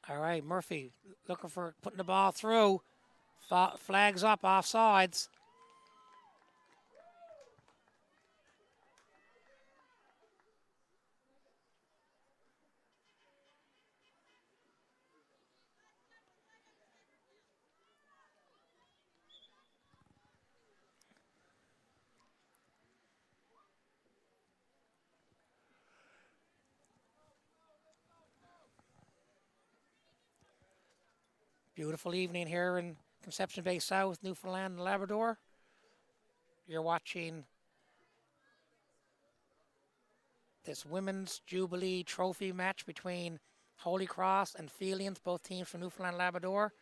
All right, Murphy looking for putting the ball through. Flags up, offsides. Beautiful evening here in Conception Bay South, Newfoundland and Labrador. You're watching this Women's Jubilee Trophy match between Holy Cross and Felians, both teams from Newfoundland and Labrador.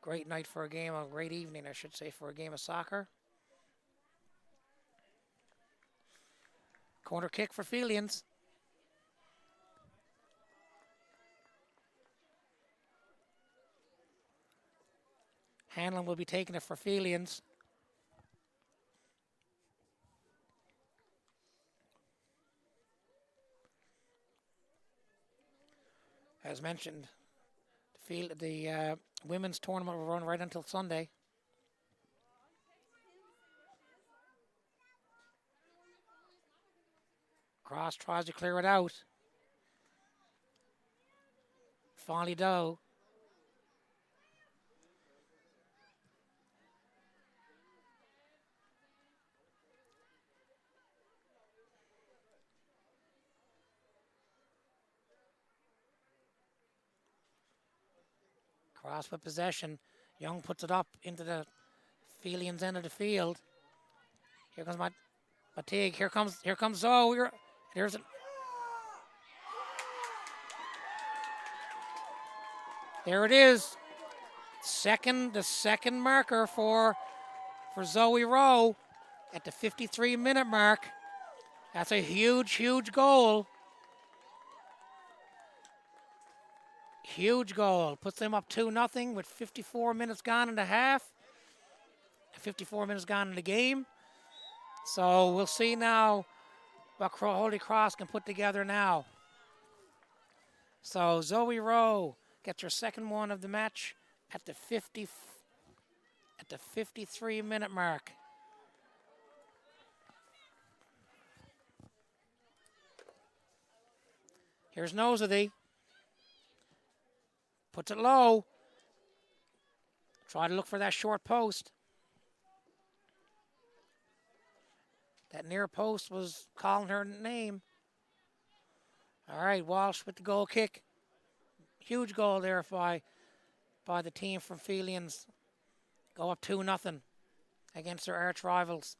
Great night for a game, a great evening, I should say, for a game of soccer. Corner kick for Felians. Hanlon will be taking it for Felians. As mentioned, the women's tournament will run right until Sunday. Cross tries to clear it out. Folly Doe. Cross with possession. Young puts it up into the Felians end of the field. Here comes Matig. Here comes Zoe. Here's it. There it is. The second marker for Zoe Rowe at the 53-minute mark. That's a huge goal. Huge goal. Puts them up 2-0 with 54 minutes gone in the half. 54 minutes gone in the game. So we'll see now what Holy Cross can put together now. So Zoe Rowe gets her second one of the match at the 53-minute mark. Here's Nosedy. Puts it low. Try to look for that short post. That near post was calling her name. All right, Walsh with the goal kick. Huge goal there by the team from Felians. Go up 2-0 against their arch rivals,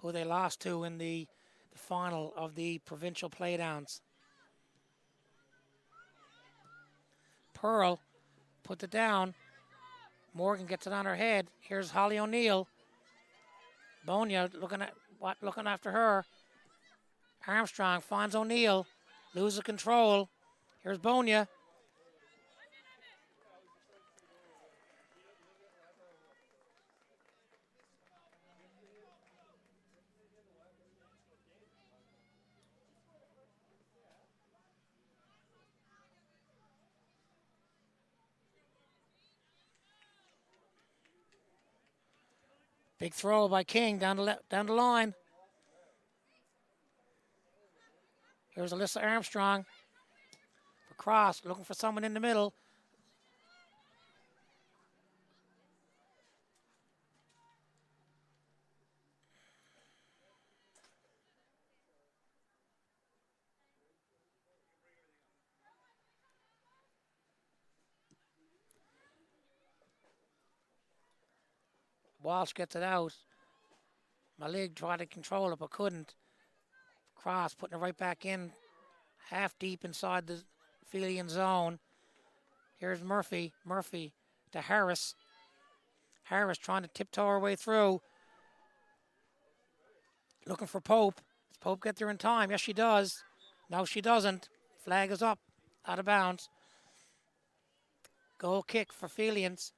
who they lost to in the final of the provincial playdowns. Pearl puts it down. Morgan gets it on her head. Here's Holly O'Neill. Bonia looking after her. Armstrong finds O'Neill, loses control. Here's Bonia. Big throw by King down the line. Here's Alyssa Armstrong. For cross, looking for someone in the middle. Walsh gets it out. Malig tried to control it but couldn't. Cross putting it right back in, half deep inside the Felian zone. Here's Murphy. Murphy to Harris. Harris trying to tiptoe her way through. Looking for Pope. Does Pope get there in time? Yes, she does. No, she doesn't. Flag is up. Out of bounds. Goal kick for Felians.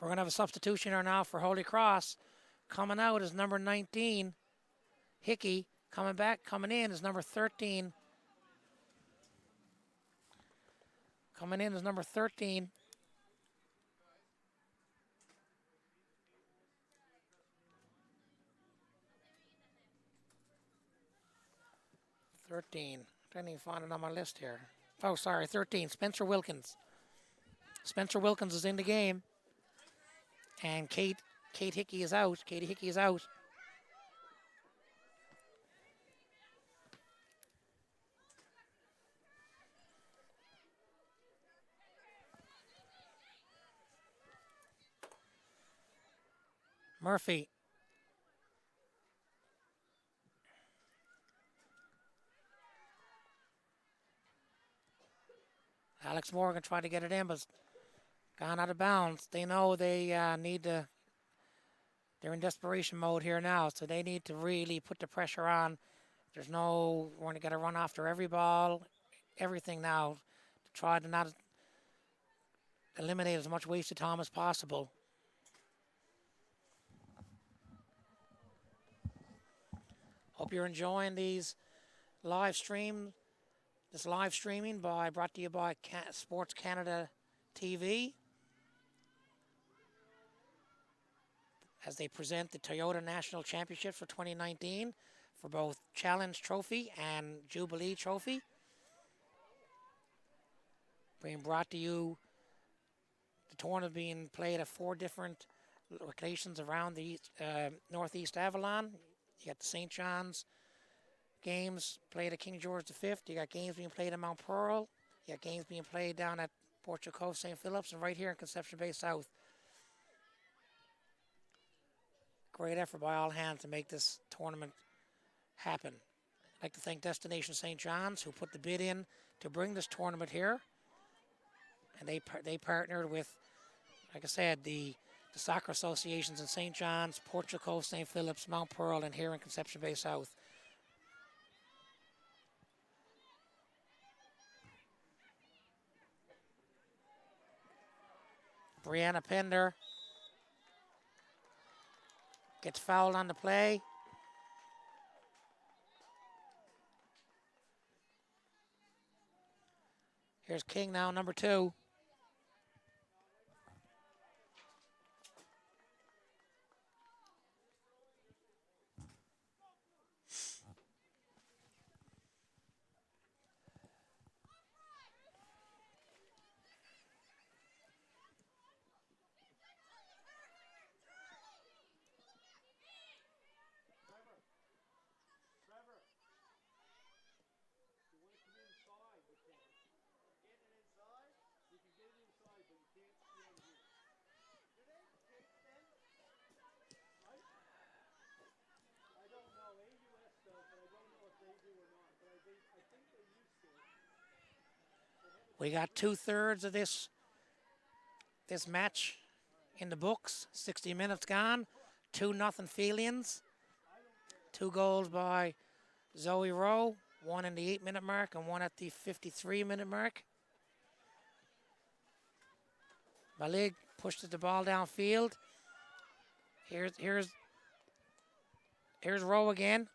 We're going to have a substitution here now for Holy Cross. Coming out is number 19, Hickey. Coming in is number 13. Coming in is number 13. Didn't even find it on my list here. Oh, sorry, 13. Spencer Wilkins. Spencer Wilkins is in the game. And Kate Hickey is out. Katie Hickey is out. Murphy. Alex Morgan tried to get it in, but gone out of bounds. They know they need to. They're in desperation mode here now, so they need to really put the pressure on. We're going to get a run after every ball, everything now, to try to not eliminate as much wasted time as possible. Hope you're enjoying these live stream. This live streaming brought to you by Sports Canada TV, as they present the Toyota National Championship for 2019 for both Challenge Trophy and Jubilee Trophy. Being brought to you, the tournament being played at 4 different locations around the Northeast Avalon. You got the St. John's games played at King George V. You got games being played in Mount Pearl. You got games being played down at Portrait Cove, St. Philip's, and right here in Conception Bay South. Great effort by all hands to make this tournament happen. I'd like to thank Destination St. John's, who put the bid in to bring this tournament here. And they partnered with, like I said, the soccer associations in St. John's, Portrait Cove, St. Philip's, Mount Pearl, and here in Conception Bay South. Brianna Pender gets fouled on the play. Here's King now, number 2. We got 2/3 of this match in the books. 60 minutes gone. 2-0 Felians. 2 goals by Zoe Rowe, one in the 8-minute mark and one at the 53-minute mark. Malig pushes the ball downfield. Here's Rowe again.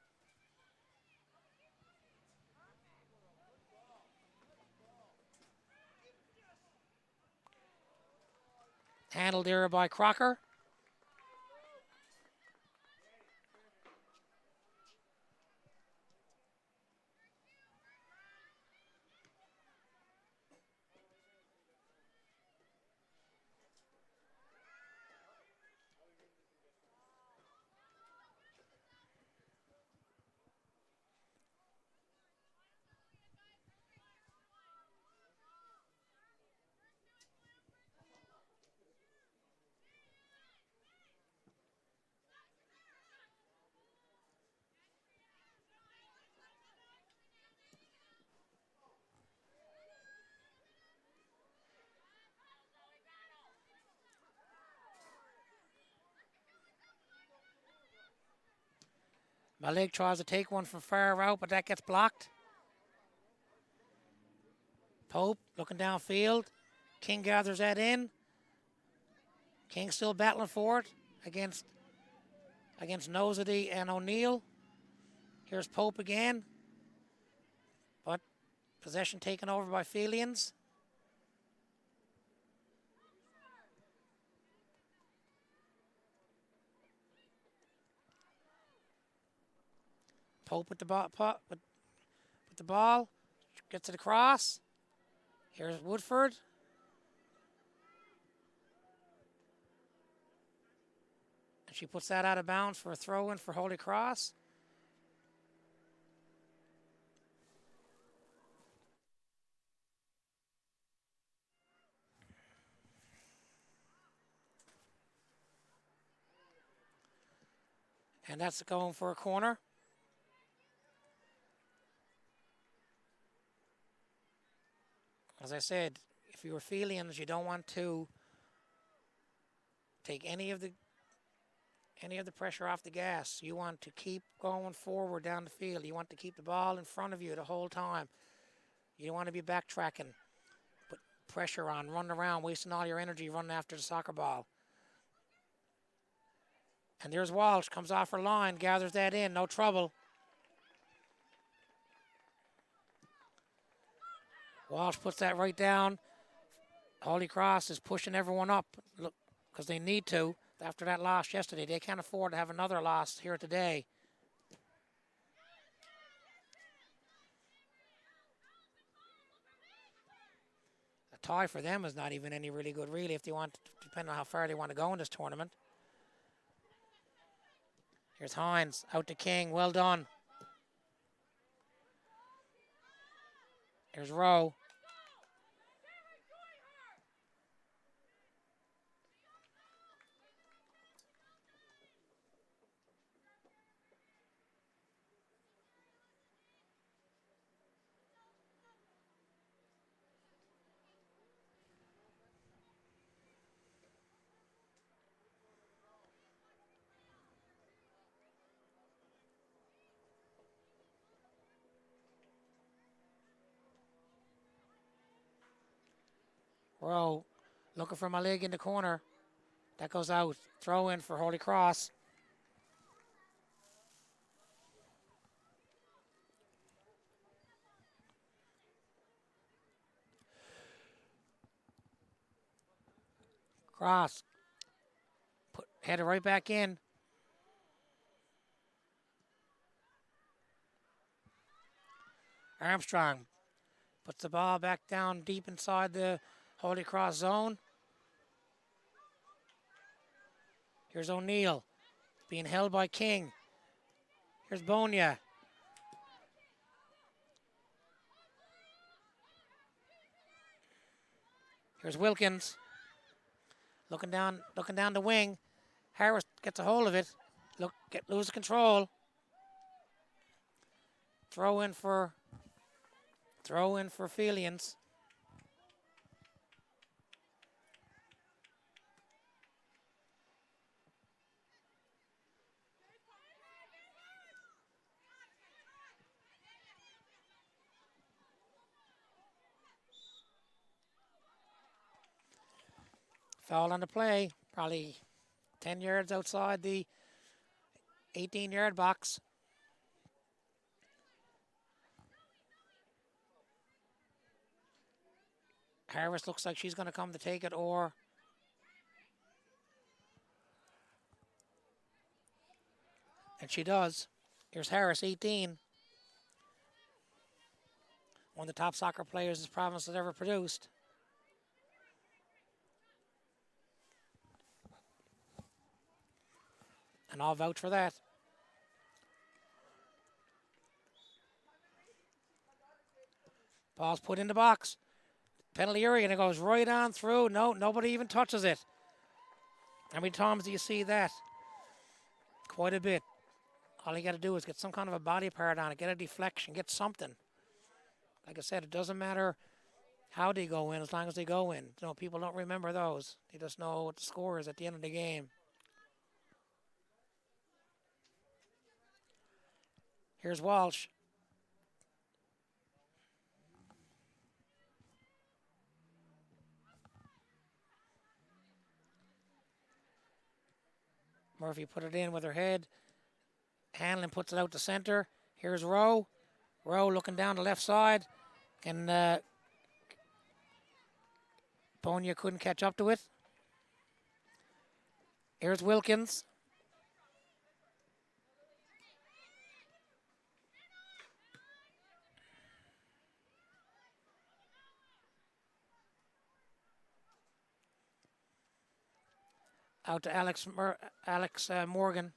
Handled there by Crocker. Malig tries to take one from far out, but that gets blocked. Pope looking downfield. King gathers that in. King still battling for it against Nosity and O'Neill. Here's Pope again. But possession taken over by Felians. Pope with the ball. Gets it across. Here's Woodford. And she puts that out of bounds for a throw-in for Holy Cross. And that's going for a corner. As I said, if you were Felians, you don't want to take any of the pressure off the gas. You want to keep going forward down the field. You want to keep the ball in front of you the whole time. You don't want to be backtracking, put pressure on, running around, wasting all your energy running after the soccer ball. And there's Walsh, comes off her line, gathers that in, no trouble. Walsh puts that right down. Holy Cross is pushing everyone up, look, because they need to. After that loss yesterday, they can't afford to have another loss here today. A tie for them is not even any really good, really, if they want, depending on how far they want to go in this tournament. Here's Hines, out to King, well done. Here's Rowe. Rowe looking for Malig in the corner. That goes out. Throw in for Holy Cross. Cross. Headed right back in. Armstrong puts the ball back down deep inside the Holy Cross zone. Here's O'Neill being held by King. Here's Bonia. Here's Wilkins. Looking down the wing. Harris gets a hold of it. Lose control. Throw in for Felians. Foul on the play, probably 10 yards outside the 18-yard box. Harris looks like she's going to come to take it, or and she does. Here's Harris, 18. One of the top soccer players this province has ever produced. And I'll vouch for that. Ball's put in the box. Penalty area, and it goes right on through. No, nobody even touches it. How many times do you see that? Quite a bit. All you got to do is get some kind of a body part on it, get a deflection, get something. Like I said, it doesn't matter how they go in as long as they go in. You know, people don't remember those. They just know what the score is at the end of the game. Here's Walsh. Murphy put it in with her head. Hanlon puts it out to center. Here's Rowe. Rowe looking down the left side. And Bonia couldn't catch up to it. Here's Wilkins. Out to Alex Morgan.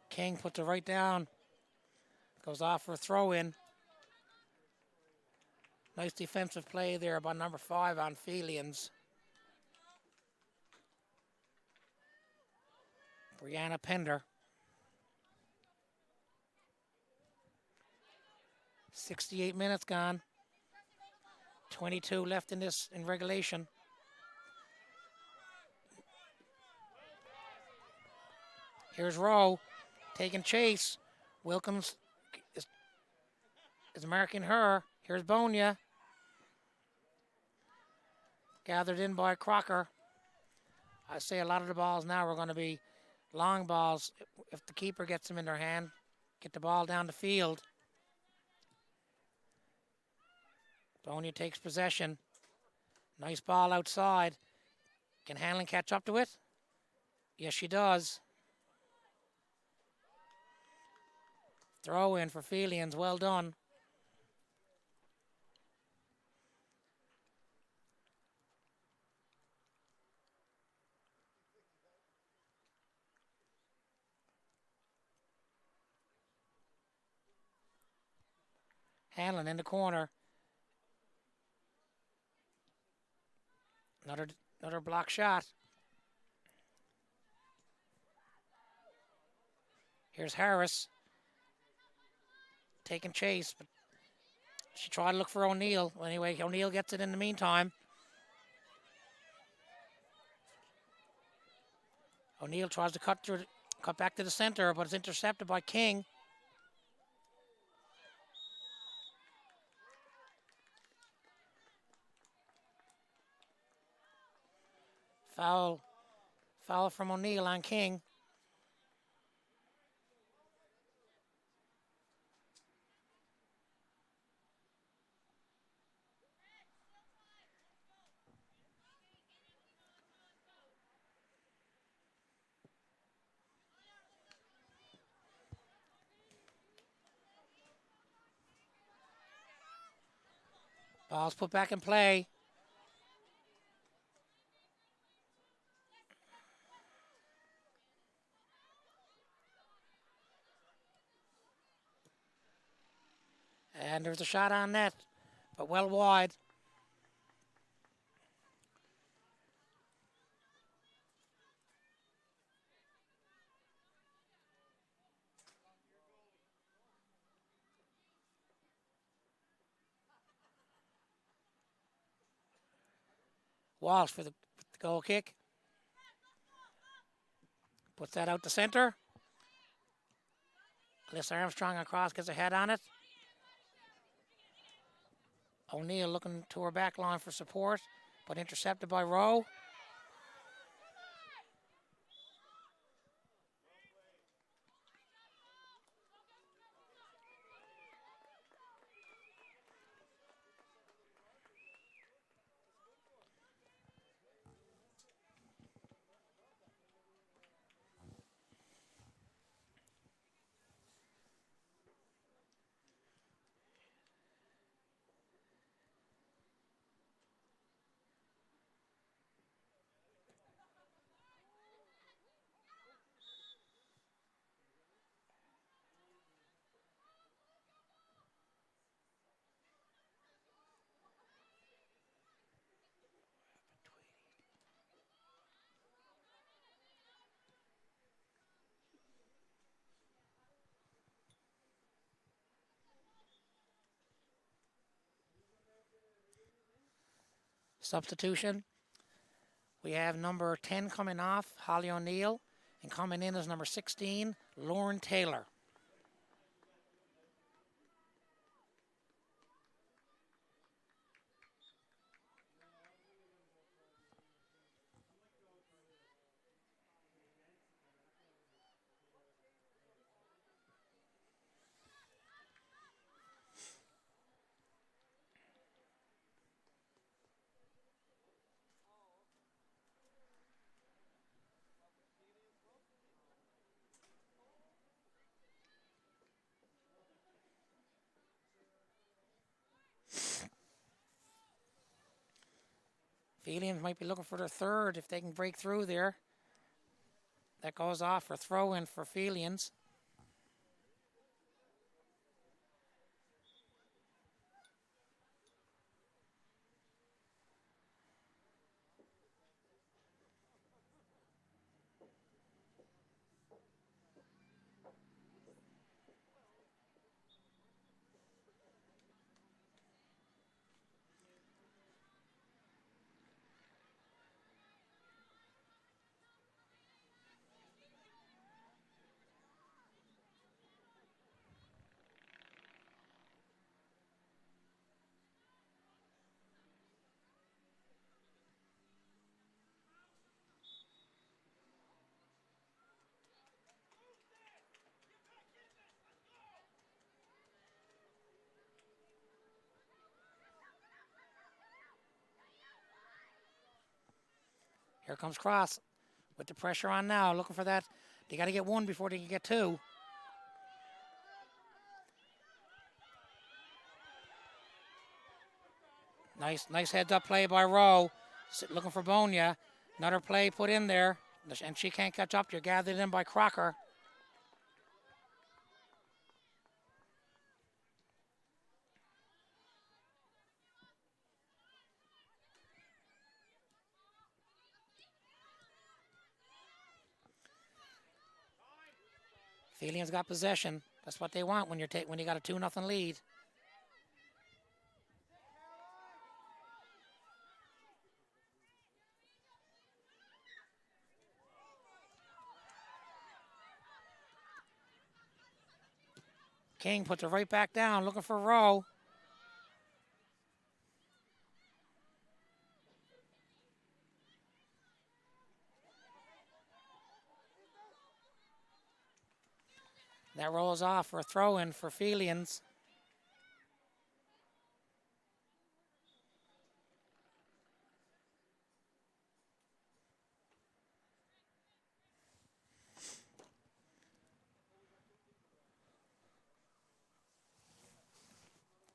King puts it right down. Goes off for a throw in. Nice defensive play there by number 5 on Felians. Brianna Pender. 68 minutes gone. 22 left in regulation. Here's Rowe taking chase. Wilkins is marking her. Here's Bonia. Gathered in by Crocker. I say a lot of the balls now are going to be long balls. If the keeper gets them in their hand, get the ball down the field. Bonia takes possession. Nice ball outside. Can Hanlon catch up to it? Yes, she does. Throw in for Felians. Well done. Hanlon in the corner. Another block shot. Here's Harris. Taking chase, but she tried to look for O'Neill. Anyway, O'Neill gets it in the meantime. O'Neill tries to cut back to the center, but it's intercepted by King. Foul from O'Neill on King. Ball's put back in play. And there's a shot on net, but well wide. Walsh for the goal kick. Puts that out to center. Alyssa Armstrong across, gets a head on it. O'Neill looking to her back line for support, but intercepted by Rowe. Substitution. We have number 10 coming off, Holly O'Neill, and coming in as number 16, Lauren Taylor. Felians might be looking for their third if they can break through there. That goes off for throw-in for Felians. Here comes Cross with the pressure on now, looking for that. They got to get one before they can get two. Nice heads-up play by Rowe. Looking for Bonia. Another play put in there, and she can't catch up. You're gathered in by Crocker. Felians got possession. That's what they want when you got a 2-0 lead. King puts it right back down, looking for Rowe. That rolls off for a throw-in for Felians.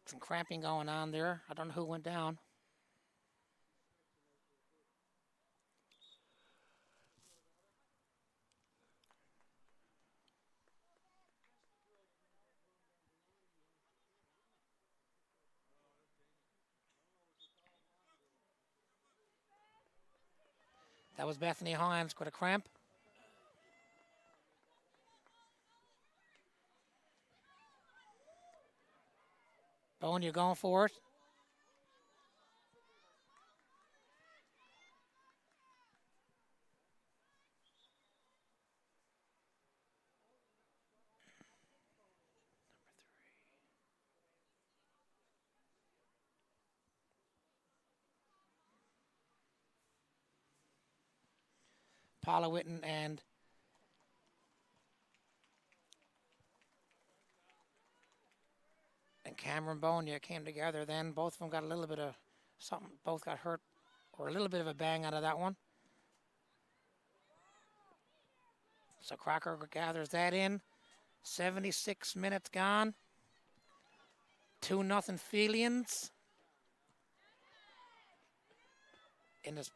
Some cramping going on there. I don't know who went down. That was Bethany Hines with a cramp. Bowen, you're going for it. Paula Witten and Cameron Bonia came together then. Both of them got a little bit of something. Both got hurt or a little bit of a bang out of that one. So Crocker gathers that in. 76 minutes gone. 2-0 Felians in this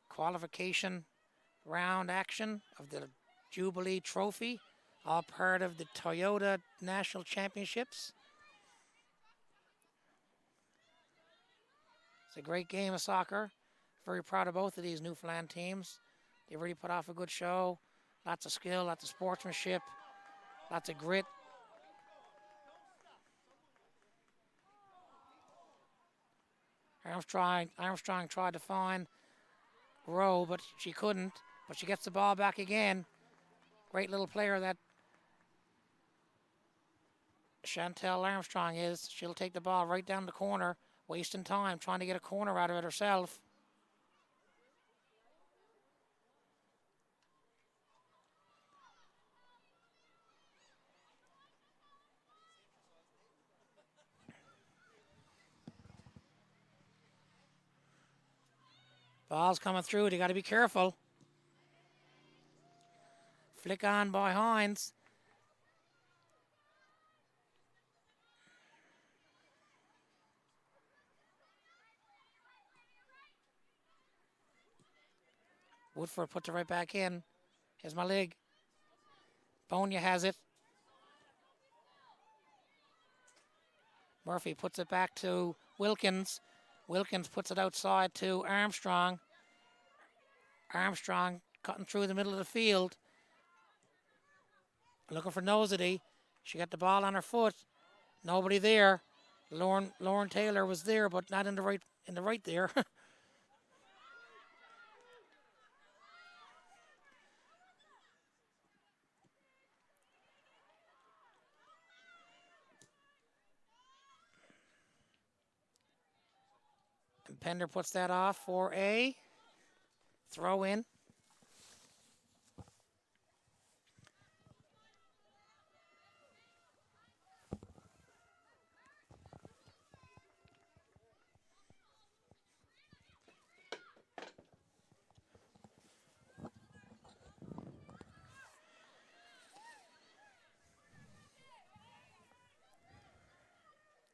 qualification round action of the Jubilee Trophy, all part of the Toyota National Championships. It's a great game of soccer. Very proud of both of these Newfoundland teams. They've really put off a good show. Lots of skill, lots of sportsmanship, lots of grit. Armstrong tried to find Rowe, but she couldn't. But she gets the ball back again. Great little player that Chantel Armstrong is. She'll take the ball right down the corner, wasting time trying to get a corner out of it herself. Ball's coming through. They got to be careful. Flick on by Hines. Woodford puts it right back in. Here's my leg. Bonia has it. Murphy puts it back to Wilkins. Wilkins puts it outside to Armstrong. Armstrong cutting through the middle of the field. Looking for Nosity. She got the ball on her foot. Nobody there. Lauren Taylor was there, but not in the right there. And Pender puts that off for a throw in.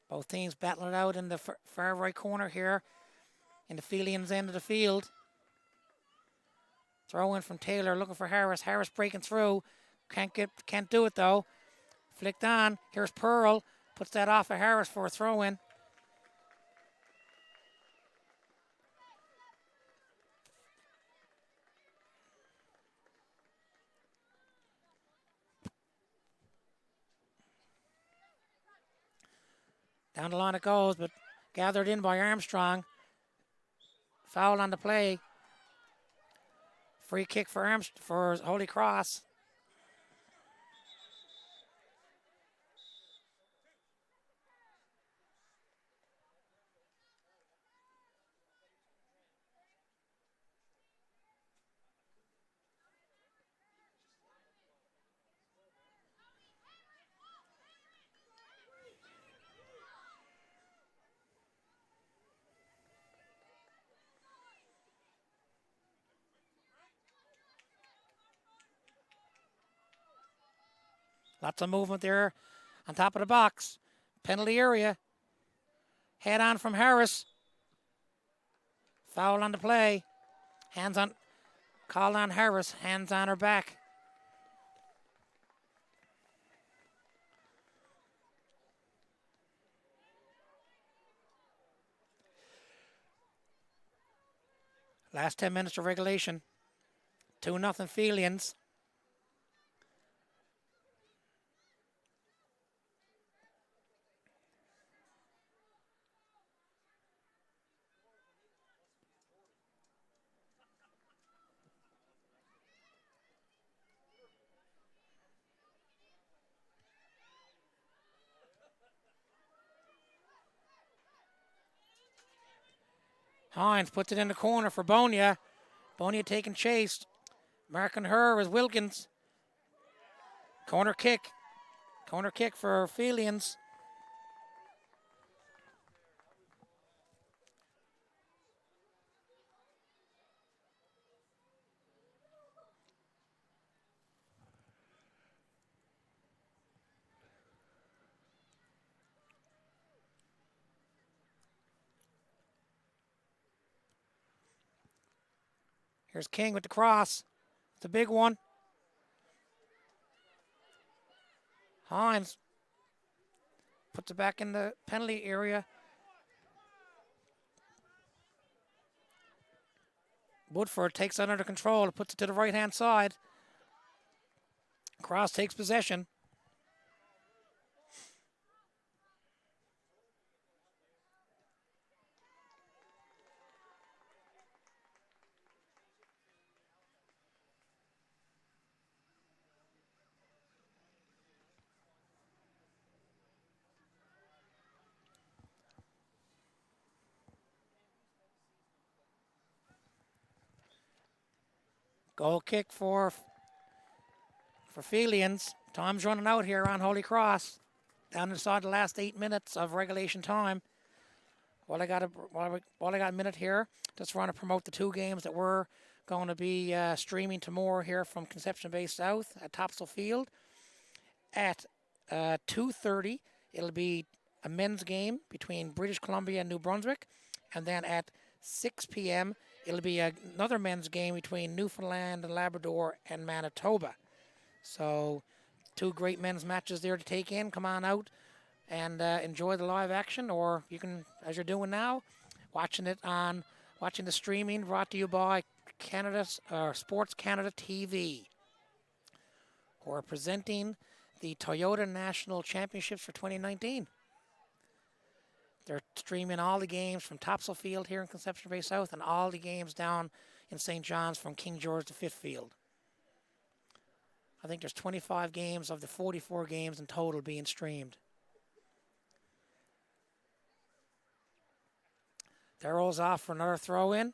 Both teams battling it out in the far right corner here in the Felians end of the field. Throw in from Taylor, looking for Harris. Harris breaking through. Can't do it though. Flicked on. Here's Pearl. Puts that off of Harris for a throw in. Down the line it goes, but gathered in by Armstrong. Foul on the play. Free kick for Holy Cross. Lots of movement there on top of the box. Penalty area. Head on from Harris. Foul on the play. Called on Harris. Hands on her back. Last 10 minutes of regulation. 2-0 Felians. Hines puts it in the corner for Bonia. Bonia taking chase. Marking her is Wilkins. Corner kick. Corner kick for Felians. Here's King with the cross. It's a big one. Hines puts it back in the penalty area. Woodford takes it under control, puts it to the right-hand side. Cross takes possession. Goal kick for Felians. Time's running out here on Holy Cross. Down inside the last 8 minutes of regulation time. While I got a minute here, just want to promote the 2 games that we're going to be streaming tomorrow here from Conception Bay South at Topsail Field. At 2:30, it'll be a men's game between British Columbia and New Brunswick. And then at 6 p.m., it'll be another men's game between Newfoundland and Labrador and Manitoba. So 2 great men's matches there to take in. Come on out and enjoy the live action, or you can, as you're doing now, watching the streaming brought to you by Sports Canada TV, who are presenting the Toyota National Championships for 2019. They're streaming all the games from Topsail Field here in Conception Bay South and all the games down in St. John's from King George V Field. I think there's 25 games of the 44 games in total being streamed. Darrow's off for another throw-in.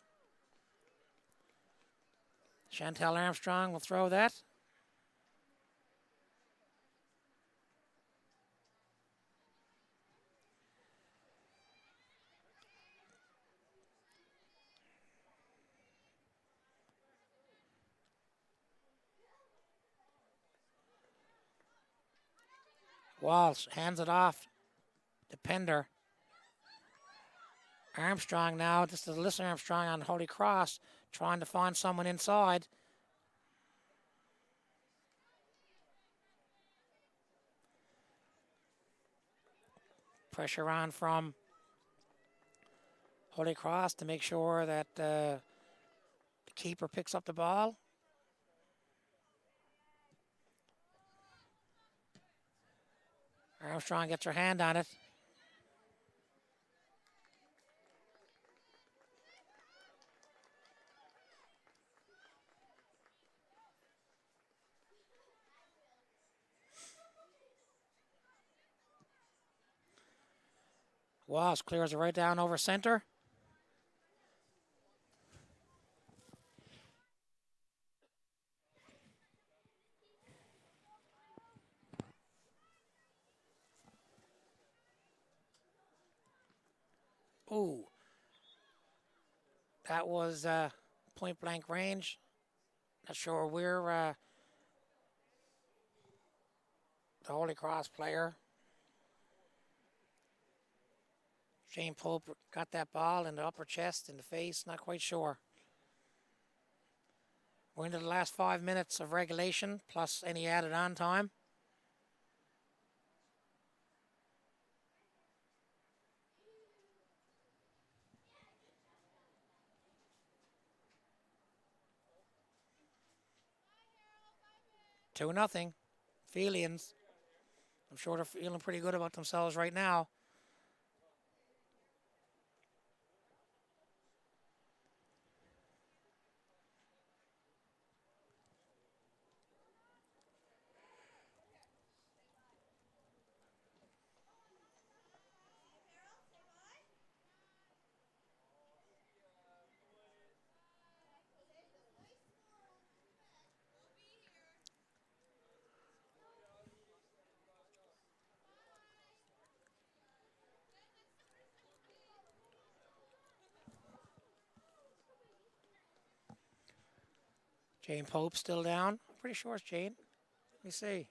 Chantel Armstrong will throw that. Walsh hands it off to Pender. Armstrong now, this is Alyssa Armstrong on Holy Cross, trying to find someone inside. Pressure on from Holy Cross to make sure that the keeper picks up the ball. Armstrong gets her hand on it. Walsh clears it right down over center. Ooh. That was point blank range. Not sure where the Holy Cross player, Shane Pope, got that ball in the upper chest, in the face, not quite sure. We're into the last 5 minutes of regulation, plus any added on time. 2-0. Felians. I'm sure they're feeling pretty good about themselves right now. Jane Pope still down. I'm pretty sure it's Jane. Let me see.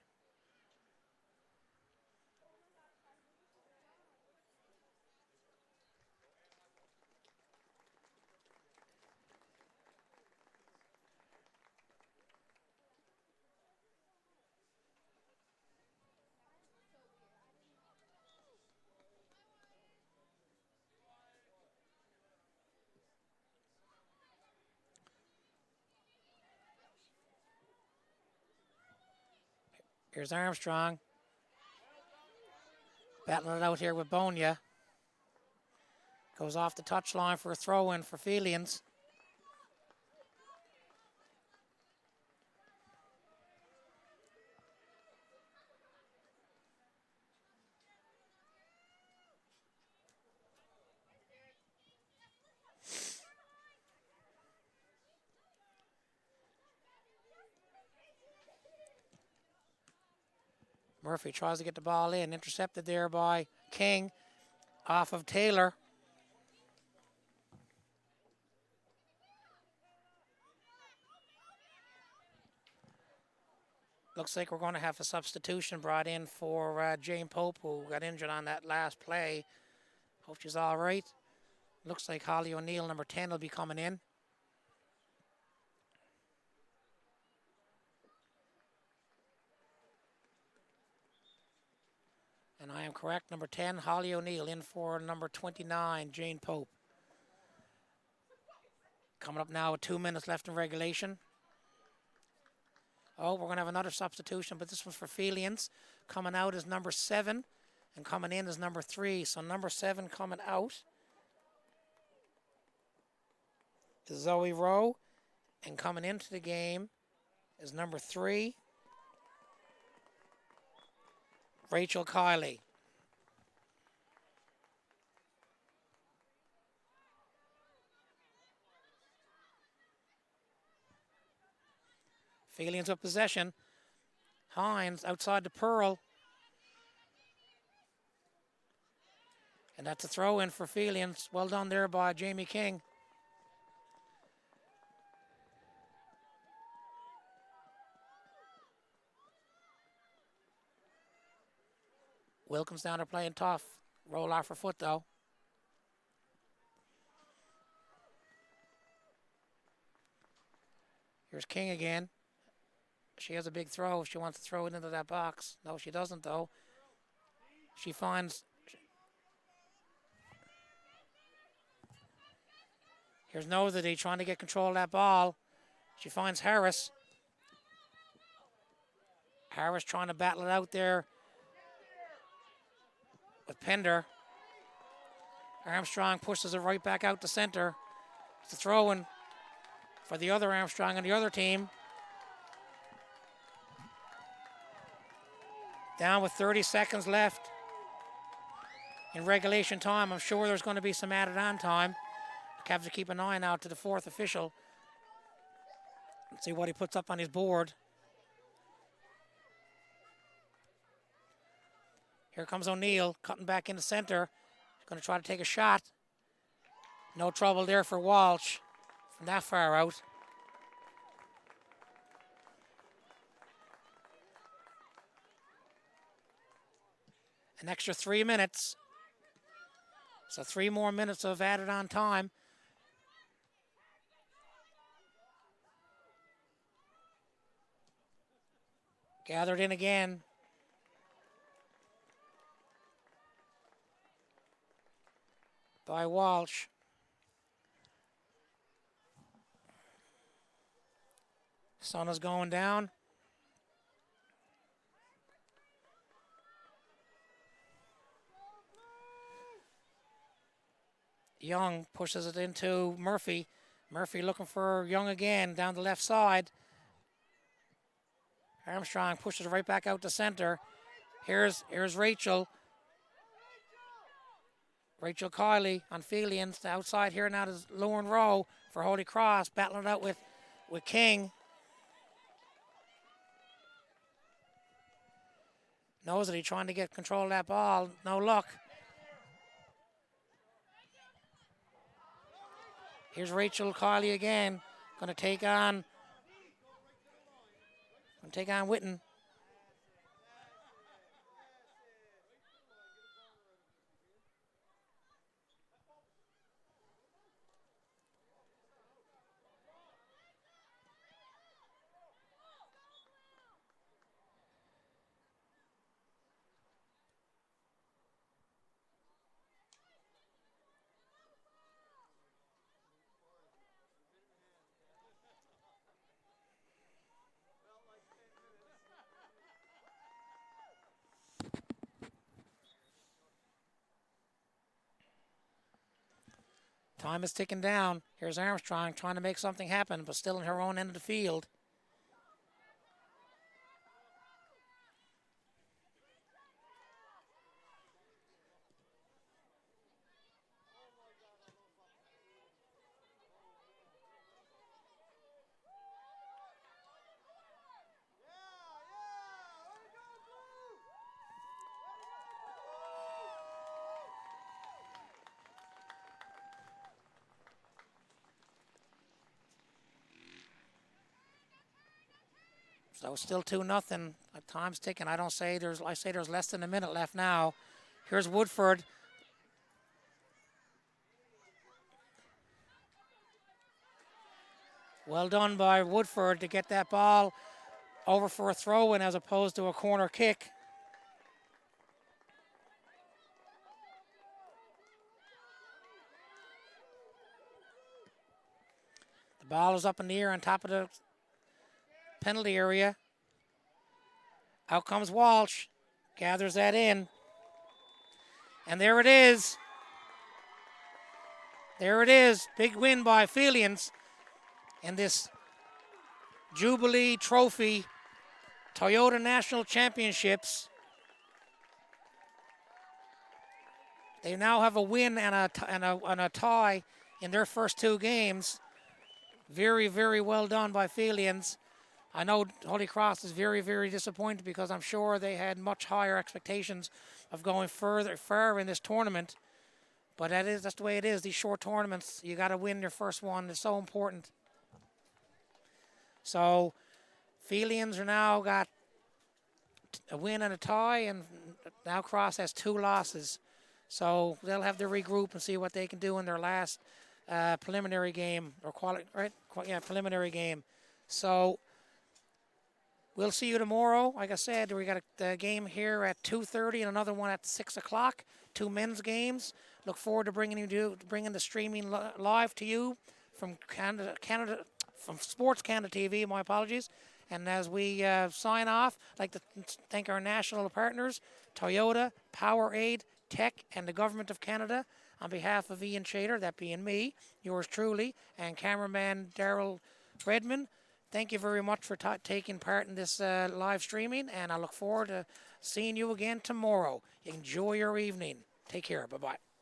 Here's Armstrong. Battling it out here with Bonia. Goes off the touchline for a throw-in for Felians. Murphy tries to get the ball in. Intercepted there by King off of Taylor. Looks like we're going to have a substitution brought in for Jane Pope, who got injured on that last play. Hope she's all right. Looks like Holly O'Neill, number 10, will be coming in. And I am correct, number 10, Holly O'Neill, in for number 29, Jane Pope. Coming up now with 2 minutes left in regulation. Oh, we're going to have another substitution, but this one's for Felians. Coming out is number 7, and coming in is number 3. So number 7 coming out is Zoe Rowe, and coming into the game is number 3, Rachel Kiley. Felians with possession. Hines outside the Pearl. And that's a throw-in for Felians. Well done there by Jamie King. Wilkins down there playing tough. Roll off her foot, though. Here's King again. She has a big throw. She wants to throw it into that box. No, she doesn't, though. She finds... Here's Nosity trying to get control of that ball. She finds Harris. Harris trying to battle it out there with Pender. Armstrong pushes it right back out to center. It's a throw-in for the other Armstrong and the other team. Down with 30 seconds left in regulation time. I'm sure there's going to be some added on time. The Cavs will keep an eye out to the 4th official. Let's see what he puts up on his board. Here comes O'Neill, cutting back in the center. He's going to try to take a shot. No trouble there for Walsh from that far out. An extra 3 minutes. So 3 more minutes of added on time. Gathered in again. By Walsh. Sun is going down. Young pushes it into Murphy. Murphy looking for Young again down the left side. Armstrong pushes it right back out to center. Here's Rachel. Rachel Kiley on Felians. Outside here now is Lauren Rowe for Holy Cross, battling it out with King. Nosity trying to get control of that ball. No luck. Here's Rachel Kiley again. Going to take on Witten. Time is ticking down. Here's Armstrong trying to make something happen, but still in her own end of the field. So still 2-0. Time's ticking. I say there's less than a minute left now. Here's Woodford. Well done by Woodford to get that ball over for a throw-in as opposed to a corner kick. The ball is up in the air on top of the penalty area. Out comes Walsh. Gathers that in. And there it is. There it is. Big win by Felians in this Jubilee Trophy Toyota National Championships. They now have a win and a tie in their first two games. Very, very well done by Felians. I know Holy Cross is very, very disappointed because I'm sure they had much higher expectations of going far in this tournament. But that's the way it is. These short tournaments, you got to win your first one. It's so important. So Felians are now got a win and a tie, and now Cross has 2 losses. So they'll have to regroup and see what they can do in their last preliminary game preliminary game. So we'll see you tomorrow. Like I said, we got a game here at 2:30 and another one at 6 o'clock. 2 men's games. Look forward to bringing the streaming live to you from Canada, from Sports Canada TV. My apologies. And as we sign off, I'd like to thank our national partners, Toyota, Powerade, Tech, and the Government of Canada. On behalf of Ian Chater, that being me, yours truly, and cameraman Daryl Redmond, thank you very much for taking part in this live streaming, and I look forward to seeing you again tomorrow. Enjoy your evening. Take care. Bye-bye.